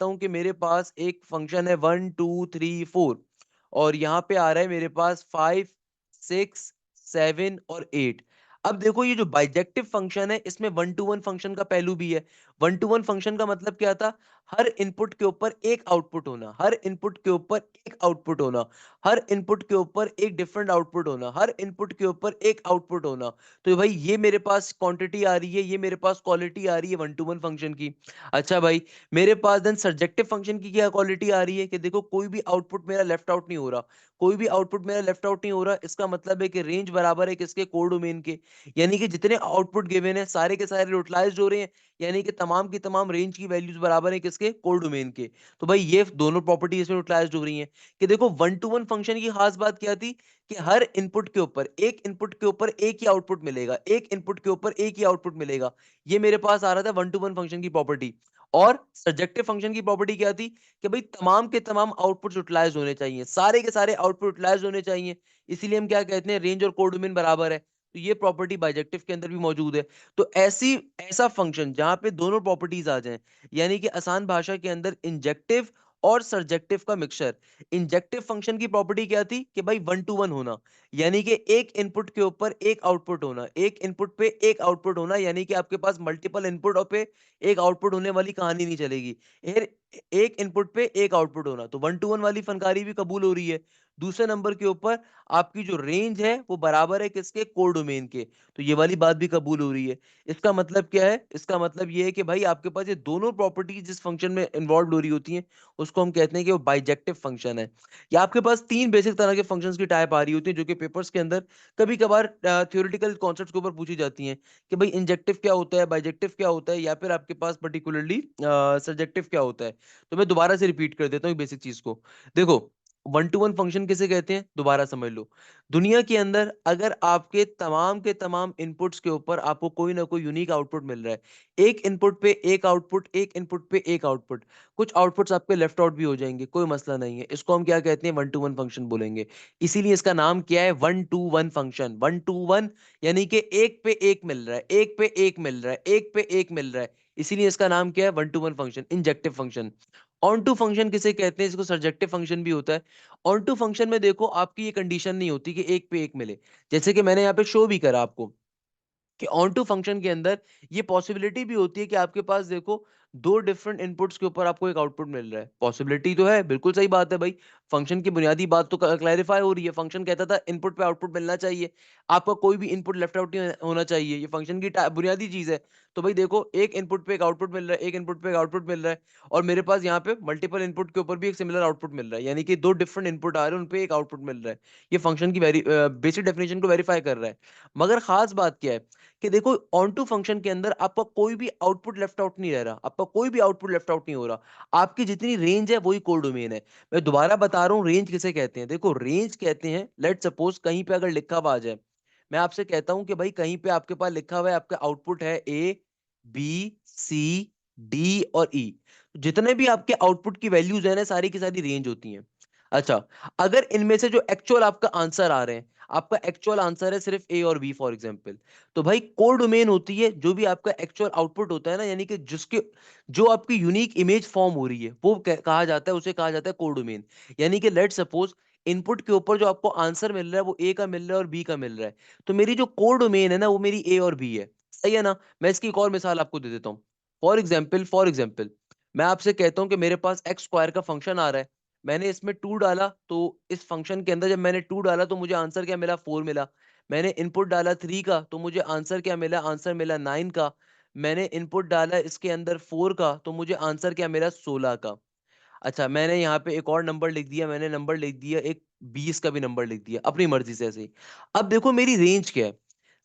हूं कि मेरे पास एक फंक्शन है 1 2 3 4, और यहाँ पे आ रहा है मेरे पास 5 6 7 और 8। अब देखो ये जो बाइजेक्टिव फंक्शन है इसमें वन टू वन फंक्शन का पहलू भी है। वन टू वन फंक्शन का मतलब क्या था, हर इनपुट के ऊपर एक आउटपुट होना, हर इनपुट के ऊपर एक आउटपुट होना, हर इनपुट के ऊपर एक डिफरेंट आउटपुट होना, हर इनपुट के ऊपर एक आउटपुट होना। तो भाई ये मेरे पास क्वांटिटी आ रही है, ये मेरे पास क्वालिटी आ रही है वन टू वन फंक्शन की। अच्छा भाई, मेरे पास देन सब्जेक्टिव फंक्शन की क्या क्वालिटी आ रही है कि देखो कोई भी आउटपुट मेरा लेफ्ट आउट नहीं हो रहा, कोई भी आउटपुट मेरा लेफ्ट आउट नहीं हो रहा। इसका मतलब है कि रेंज बराबर है किसके, कोड डोमेन के। यानी कि जितने आउटपुट गिवन है सारे के सारे यूटिलाइज्ड हो रहे हैं, यानी कि तमाम की तमाम रेंज की वैल्यूज बराबर है किसके, कोड डोमेन के। तो भाई ये दोनों प्रॉपर्टी इसमें यूटिलाइज्ड हो रही हैं। कि देखो वन टू वन फंक्शन की खास बात क्या थी कि हर इनपुट के ऊपर एक ही आउटपुट मिलेगा, एक इनपुट के ऊपर एक ही आउटपुट मिलेगा। ये मेरे पास आ रहा था वन टू वन फंक्शन की प्रॉपर्टी। और सब्जेक्टिव फंक्शन की प्रॉपर्टी क्या थी कि भाई तमाम के तमाम आउटपुट यूटिलाइज होने चाहिए, सारे के सारे आउटपुट यूटिलाइज होने चाहिए। इसीलिए हम क्या कहते हैं, रेंज और कोडोमेन बराबर है। तो ये प्रॉपर्टी बाइजेक्टिव के अंदर भी मौजूद है। तो ऐसा फंक्शन जहां पे दोनों प्रॉपर्टीज आ जाएं, यानी कि आसान भाषा के अंदर इंजेक्टिव और सर्जेक्टिव का मिक्सचर। इंजेक्टिव फंक्शन की प्रॉपर्टी क्या थी कि भाई वन टू वन होना, यानी कि एक इनपुट के ऊपर एक आउटपुट होना, एक इनपुट पे एक आउटपुट होना, यानी कि आपके पास मल्टीपल इनपुट और पे एक आउटपुट होने वाली कहानी नहीं चलेगी। एक इनपुट पे एक आउटपुट होना, तो वन टू वन वाली फनकारी भी कबूल हो रही है। दूसरे नंबर के ऊपर आपकी जो रेंज है वो बराबर है किसके, कोर डोमेन के। तो ये वाली बात भी कबूल हो रही है। इसका मतलब क्या है, इसका मतलब ये है कि भाई आपके पास ये दोनों प्रॉपर्टीज जिस फंक्शन में इन्वॉल्व हो रही होती हैं उसको हम कहते हैं कि वो बाइजेक्टिव फंक्शन है। या आपके पास तीन बेसिक तरह के फंक्शंस की टाइप आ रही होती है जो कि पेपर्स के अंदर कभी कभार थ्योरेटिकल कॉन्सेप्ट्स के ऊपर पूछी जाती हैं कि भाई इंजेक्टिव क्या होता है, बाइजेक्टिव क्या होता है, या फिर आपके पास पर्टिकुलरली सब्जेक्टिव क्या होता है। तो मैं दोबारा से रिपीट कर देता हूँ बेसिक चीज को। देखो वन टू वन फंक्शन किसे कहते हैं, दोबारा समझ लो। दुनिया के अंदर अगर आपके तमाम के तमाम इनपुट्स के ऊपर आपको कोई ना कोई यूनिक आउटपुट मिल रहा है, एक इनपुट पे एक आउटपुट, एक इनपुट पे एक आउटपुट, कुछ आउटपुट्स आपके लेफ्ट आउट भी हो जाएंगे, कोई मसला नहीं है, इसको हम क्या कहते हैं, वन टू वन फंक्शन बोलेंगे। इसीलिए इसका नाम क्या है, one to one function. One to one यानी कि एक पे एक मिल रहा है, एक पे एक मिल रहा है, एक पे एक मिल रहा है। इसीलिए इसका नाम क्या है, one to one function, injective function. Onto function किसे कहते हैं, इसको सब्जेक्टिव फंक्शन भी होता है। ऑन टू फंक्शन में देखो आपकी ये कंडीशन नहीं होती कि एक पे एक मिले, जैसे कि मैंने यहाँ पे शो भी करा आपको कि ऑन टू फंक्शन के अंदर ये पॉसिबिलिटी भी होती है कि आपके पास देखो दो डिफरेंट इनपुट्स के ऊपर आपको एक आउटपुट मिल रहा है। पॉसिबिलिटी तो है, बिल्कुल सही बात है भाई। फंक्शन की बुनियादी बात तो क्लैरिफाई हो रही है। फंक्शन कहता था इनपुट पे आउटपुट मिलना चाहिए, आपका कोई भी इनपुट लेफ्ट आउट नहीं होना चाहिए, ये फंक्शन की बुनियादी चीज है। तो भाई देखो एक इनपुट पे एक आउटपुट मिल रहा है, एक इनपुट पे एक आउटपुट मिल रहा है, और मेरे पास यहाँ पे मल्टीपल इनपुट के ऊपर भी एक सिमिलर आउटपुट मिल रहा है, यानी कि दो डिफरेंट इनपुट आ रहे हैं उन पे एक आउटपुट मिल रहा है। ये फंक्शन की बेसिक डेफिनेशन को वेरीफाई कर रहा है। मगर खास बात क्या है कि देखो ऑन टू फंक्शन के अंदर आपका कोई भी आउटपुट लेफ्ट आउट नहीं रह रहा, आपका कोई भी आउटपुट लेफ्ट आउट नहीं हो रहा। आपकी जितनी रेंज है वही कोर डोमेन है। मैं दोबारा बता रहा हूँ रेंज किसे कहते हैं। देखो रेंज कहते हैं, लेट सपोज कहीं पे अगर लिखा हुआ आ जाए, मैं आपसे कहता हूं कि भाई कहीं पे आपके पास लिखा हुआ है आपका आउटपुट है ए बी सी डी और ई, जितने भी आपके आउटपुट की वैल्यूज है ना सारी की सारी रेंज होती हैं। अच्छा, अगर इनमें से जो एक्चुअल आपका आंसर आ रहे हैं, आपका एक्चुअल आंसर है सिर्फ ए और बी फॉर एग्जांपल, तो भाई कोर डोमेन होती है जो भी आपका एक्चुअल आउटपुट होता है ना, यानी कि जिसके जो आपकी यूनिक इमेज फॉर्म हो रही है वो कहा जाता है, उसे कहा जाता है कोर डोमेन। यानी कि लेट सपोज इनपुट के ऊपर जो आपको आंसर मिल रहा है वो ए का मिल रहा है और बी का मिल रहा है, तो मेरी जो कोर डोमेन है ना वो मेरी ए और बी है। सही है ना। मैं इसकी एक और मिसाल आपको दे देता हूँ। फॉर एग्जाम्पल मैं आपसे कहता हूँ कि मेरे पास एक्स स्क्वायर का फंक्शन आ रहा है, मैंने इसमें टू डाला, तो इस फंक्शन के अंदर जब मैंने टू डाला तो मुझे आंसर क्या मिला, 4 मिला। मैंने इनपुट डाला 3 का तो मुझे आंसर क्या मिला, आंसर मिला 9 का। मैंने इनपुट डाला इसके अंदर 4 का, तो मुझे आंसर क्या मिला, 16 का। अच्छा, मैंने यहाँ पे एक और नंबर लिख दिया, मैंने नंबर लिख दिया एक 20 का भी नंबर लिख दिया अपनी मर्जी से ऐसे ही। अब देखो मेरी रेंज क्या है।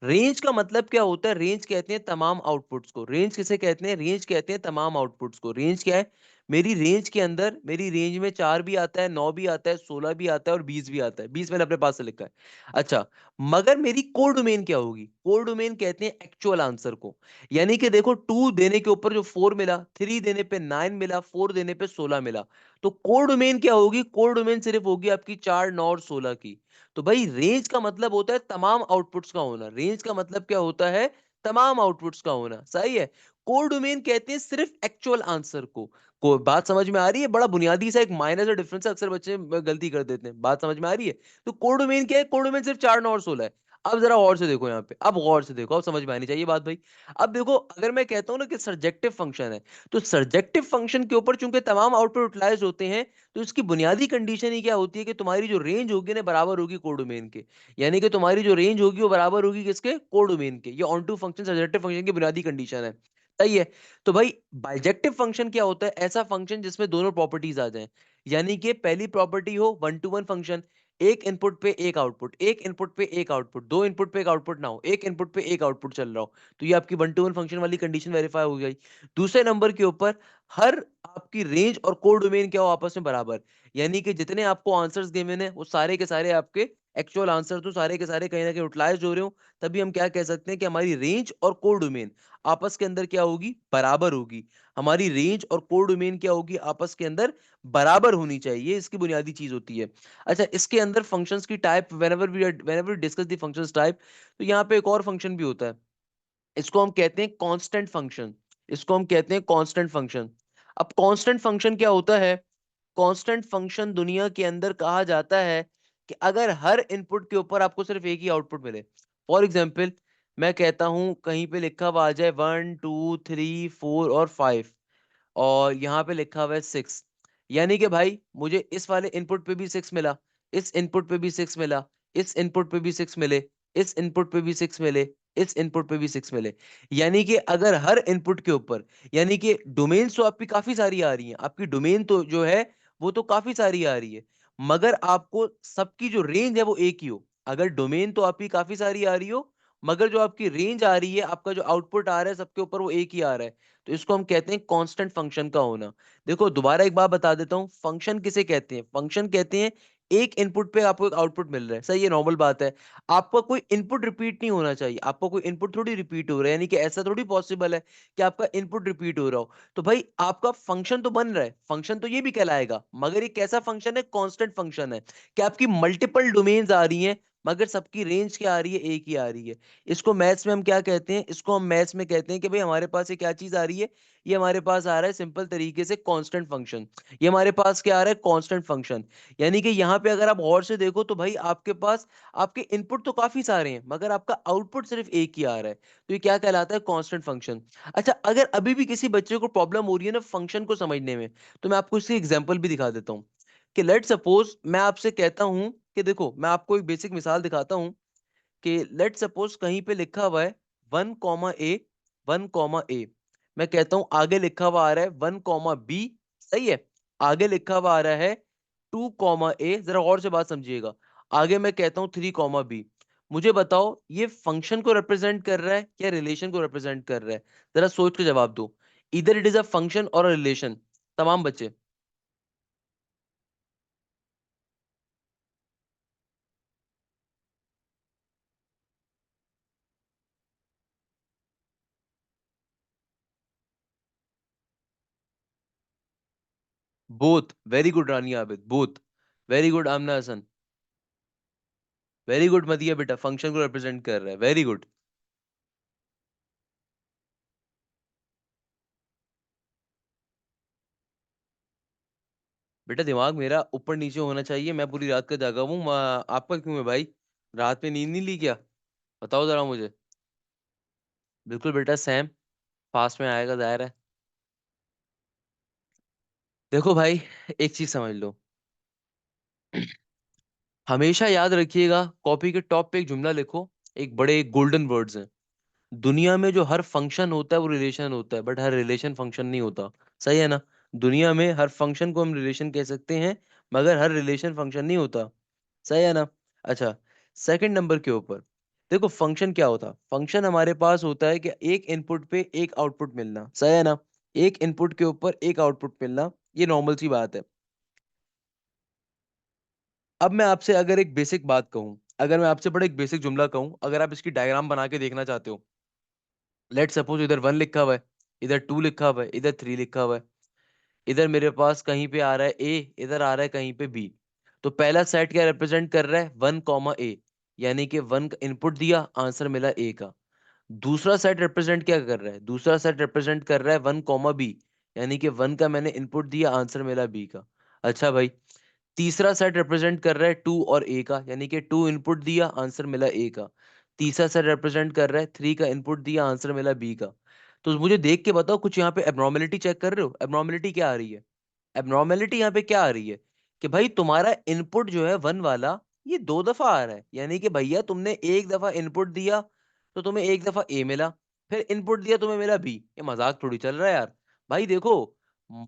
रेंज का मतलब क्या होता है, रेंज कहते हैं तमाम आउटपुट्स को। रेंज किसे कहते हैं, रेंज कहते हैं तमाम आउटपुट्स को। रेंज क्या है, मेरी रेंज के अंदर, मेरी रेंज में 4 भी आता है, 9 भी आता है, 16 भी आता है और 20 भी आता है। 20 मैंने अपने पास से लिखा है। अच्छा, मगर मेरी कोड डोमेन क्या होगी, कोड डोमेन कहते हैं एक्चुअल आंसर को। यानी कि देखो 2 देने के ऊपर जो 4 मिला, 3 देने पे 9 मिला, 4 देने पे 16 मिला, तो कोड डोमेन क्या होगी, कोड डोमेन सिर्फ होगी आपकी 4, 9 और 16 की। तो भाई रेंज का मतलब होता है तमाम आउटपुट्स का होना। रेंज का मतलब क्या होता है, तमाम आउटपुट्स का होना, सही है। कोड डोमेन कहते हैं सिर्फ एक्चुअल आंसर को बात समझ में आ रही है, बड़ा बुनियादी सा एक माइनर सा डिफरेंस है, अक्सर बच्चे गलती कर देते हैं। बात समझ में आ रही है। तो कोड डोमेन क्या है, कोड डोमेन सिर्फ 4, 9 और 16 है। अब जरा गौर से देखो यहाँ पे, अब गौर से देखो, अब समझ में आनी चाहिए बात भाई। अब देखो, अगर मैं कहता हूं ना कि सर्जेक्टिव फंक्शन है, तो सर्जेक्टिव फंक्शन के ऊपर चूंकि तमाम आउटपुट यूटिलाइज होते हैं, तो इसकी बुनियादी कंडीशन ही क्या होती है कि तुम्हारी जो रेंज होगी ना बराबर होगी कोडोमेन के। यानी कि तुम्हारी जो रेंज होगी वो बराबर होगी किसके, कोडोमेन के। ये onto function surjective function की बुनियादी कंडीशन है, सही है। तो भाई बाइजेक्टिव फंक्शन क्या होता है, ऐसा फंक्शन जिसमें दोनों प्रॉपर्टीज आ जाएं। यानी कि पहली प्रॉपर्टी हो 1 to 1 फंक्शन, एक इनपुट पे एक आउटपुट, एक इनपुट पे एक आउटपुट, दो इनपुट पे एक आउटपुट ना हो, एक इनपुट पे एक आउटपुट चल रहा हो। तो ये आपकी 1 to 1 फंक्शन वाली कंडीशन वेरीफाई हो गई। दूसरे नंबर के ऊपर हर आपकी रेंज और कोड डोमेन क्या हो आपस में बराबर। यानी कि जितने आपको आंसर्स गिवन है वो सारे के सारे आपके एक्चुअल आंसर, तो सारे के सारे कहीं ना कहीं यूटिलाइज हो रहे हो। तभी हम क्या कह सकते हैं कि हमारी रेंज और कोड डोमेन आपस के अंदर क्या होगी, बराबर होगी। हमारी रेंज और कोड डोमेन क्या होगी, आपस के अंदर बराबर होनी चाहिए, इसकी बुनियादी चीज होती है। अच्छा, इसके अंदर फंक्शंस की type, whenever we discuss the functions type, तो यहाँ पे एक और फंक्शन भी होता है, इसको हम कहते हैं कांस्टेंट फंक्शन। इसको हम कहते हैं कांस्टेंट फंक्शन। अब कांस्टेंट फंक्शन क्या होता है, कांस्टेंट फंक्शन दुनिया के अंदर कहा जाता है कि अगर हर इनपुट के ऊपर आपको सिर्फ एक ही आउटपुट मिले। फॉर एग्जाम्पल, मैं कहता हूं कहीं पे लिखा हुआ आ जाए 1 2 3 4 और 5, और यहाँ पे लिखा हुआ है 6, यानी कि भाई मुझे इस वाले इनपुट पे भी 6 मिला, इस इनपुट पे भी 6 मिला, इस इनपुट पे भी 6 मिले, इस इनपुट पे भी 6 मिले, इस इनपुट पे भी 6 मिले। यानी कि अगर हर इनपुट के ऊपर, यानी कि डोमेन तो आपकी काफी सारी आ रही हैं, आपकी डोमेन तो जो है वो तो काफी सारी आ रही है, मगर आपको सबकी जो रेंज है वो एक ही हो। अगर डोमेन तो आपकी काफी सारी आ रही हो, मगर जो आपकी रेंज आ रही है, आपका जो आउटपुट आ रहा है सबके ऊपर वो एक ही आ रहा है, तो इसको हम कहते हैं कांस्टेंट फंक्शन का होना। देखो दोबारा एक बात बता देता हूं, फंक्शन किसे कहते हैं, फंक्शन कहते हैं एक इनपुट पे आपको एक आउटपुट मिल रहा है, सही है, नॉर्मल बात है। आपका कोई इनपुट रिपीट नहीं होना चाहिए, आपका कोई इनपुट थोड़ी रिपीट हो रहा है, यानी कि ऐसा थोड़ी पॉसिबल है कि आपका इनपुट रिपीट हो रहा हो। तो भाई आपका फंक्शन तो बन रहा है, फंक्शन तो ये भी कहलाएगा, मगर ये कैसा फंक्शन है, कांस्टेंट फंक्शन है। कि आपकी मल्टीपल डोमेन्स आ रही हैं, मगर सबकी रेंज क्या आ रही है, एक ही आ रही है। इसको मैथ्स में हम क्या कहते हैं, इसको हम मैथ्स में कहते हैं कि भाई हमारे पास ये क्या चीज आ रही है, ये हमारे पास आ रहा है सिंपल तरीके से कांस्टेंट फंक्शन। ये हमारे पास क्या आ रहा है, कांस्टेंट फंक्शन। यानी कि यहाँ पे अगर आप गौर से देखो तो भाई आपके पास आपके इनपुट तो काफी सारे हैं, मगर आपका आउटपुट सिर्फ एक ही आ रहा है, तो ये क्या कहलाता है, कांस्टेंट फंक्शन। अच्छा, अगर अभी भी किसी बच्चे को प्रॉब्लम हो रही है ना फंक्शन को समझने में, तो मैं आपको इसकी एग्जांपल भी दिखा देता हूँ। कि लेट सपोज मैं आपसे कहता हूं कि देखो मैं आपको एक बेसिक मिसाल दिखाता हूं कि लेट सपोज कहीं पे लिखा हुआ है 1 ए, 1 ए, मैं कहता हूं आगे लिखा हुआ आ रहा है 1 बी, सही है। आगे लिखा हुआ आ रहा है 2 ए, जरा और से बात समझिएगा। आगे मैं कहता हूं 3 बी। मुझे बताओ ये फंक्शन को रिप्रेजेंट कर रहा है या रिलेशन को रिप्रेजेंट कर रहा है, जरा सोच के जवाब दो। इधर इट इज अ फंक्शन और रिलेशन, तमाम बच्चे। बोथ, वेरी गुड रानी आबिद, बोथ। वेरी गुड आमना हसन, वेरी गुड मदिया बेटा, फंक्शन को रिप्रेजेंट कर रहा है, वेरी गुड। बेटा दिमाग मेरा ऊपर नीचे होना चाहिए, मैं पूरी रात का जागा हूँ। आपका क्यों है भाई, रात में नींद नहीं ली क्या, बताओ जरा मुझे। बिल्कुल बेटा सैम, फास्ट में आएगा जाहिर है। देखो भाई, एक चीज समझ लो, हमेशा याद रखिएगा, कॉपी के टॉप पे एक जुमला लिखो, एक बड़े गोल्डन वर्ड्स हैं, दुनिया में जो हर फंक्शन होता है वो रिलेशन होता है, बट हर रिलेशन फंक्शन नहीं होता। सही है ना? दुनिया में हर फंक्शन को हम रिलेशन कह सकते हैं, मगर हर रिलेशन फंक्शन नहीं होता। सही है ना? अच्छा, सेकंड नंबर के ऊपर देखो, फंक्शन क्या होता? फंक्शन हमारे पास होता है कि एक इनपुट पे एक आउटपुट मिलना। सही है ना? एक इनपुट के ऊपर एक आउटपुट मिलना, ये नॉर्मल सी बात है। अब मैं आपसे अगर एक बेसिक बात कहूं, अगर मैं आपसे बड़ा एक बेसिक जुमला कहूं, अगर आप इसकी डायग्राम बना के देखना चाहते हो, लेट सपोज इधर 1 लिखा हुआ है, इधर 2 लिखा हुआ है, इधर 3 लिखा हुआ है, इधर मेरे पास कहीं पे आ रहा है ए, इधर आ रहा है कहीं पे बी। तो पहला सेट क्या रिप्रेजेंट कर रहा है? 1 कॉमा ए, यानी कि 1 का इनपुट दिया, आंसर मिला ए का। दूसरा सेट रिप्रेजेंट क्या कर रहा है? दूसरा सेट रिप्रेजेंट कर रहा है 1 कॉमा बी, यानी कि 1 का मैंने इनपुट दिया, आंसर मिला बी का। अच्छा भाई, तीसरा सेट रिप्रेजेंट कर रहा है 2 और ए का, यानी कि 2 इनपुट दिया, आंसर मिला ए का। तीसरा सेट रिप्रेजेंट कर रहा है 3 का इनपुट दिया, आंसर मिला बी का। तो मुझे देख के बताओ, कुछ यहाँ पे एबनॉर्मेलिटी चेक कर रहे हो? एबनॉर्मेलिटी क्या आ रही है? एबनॉर्मेलिटी यहाँ पे क्या आ रही है कि भाई तुम्हारा इनपुट जो है 1 वाला, ये 2 दफा आ रहा है। यानी कि भैया तुमने एक दफा इनपुट दिया तो तुम्हें एक दफा ए मिला, फिर इनपुट दिया तुम्हें मिला बी। ये मजाक थोड़ी चल रहा है यार। भाई देखो,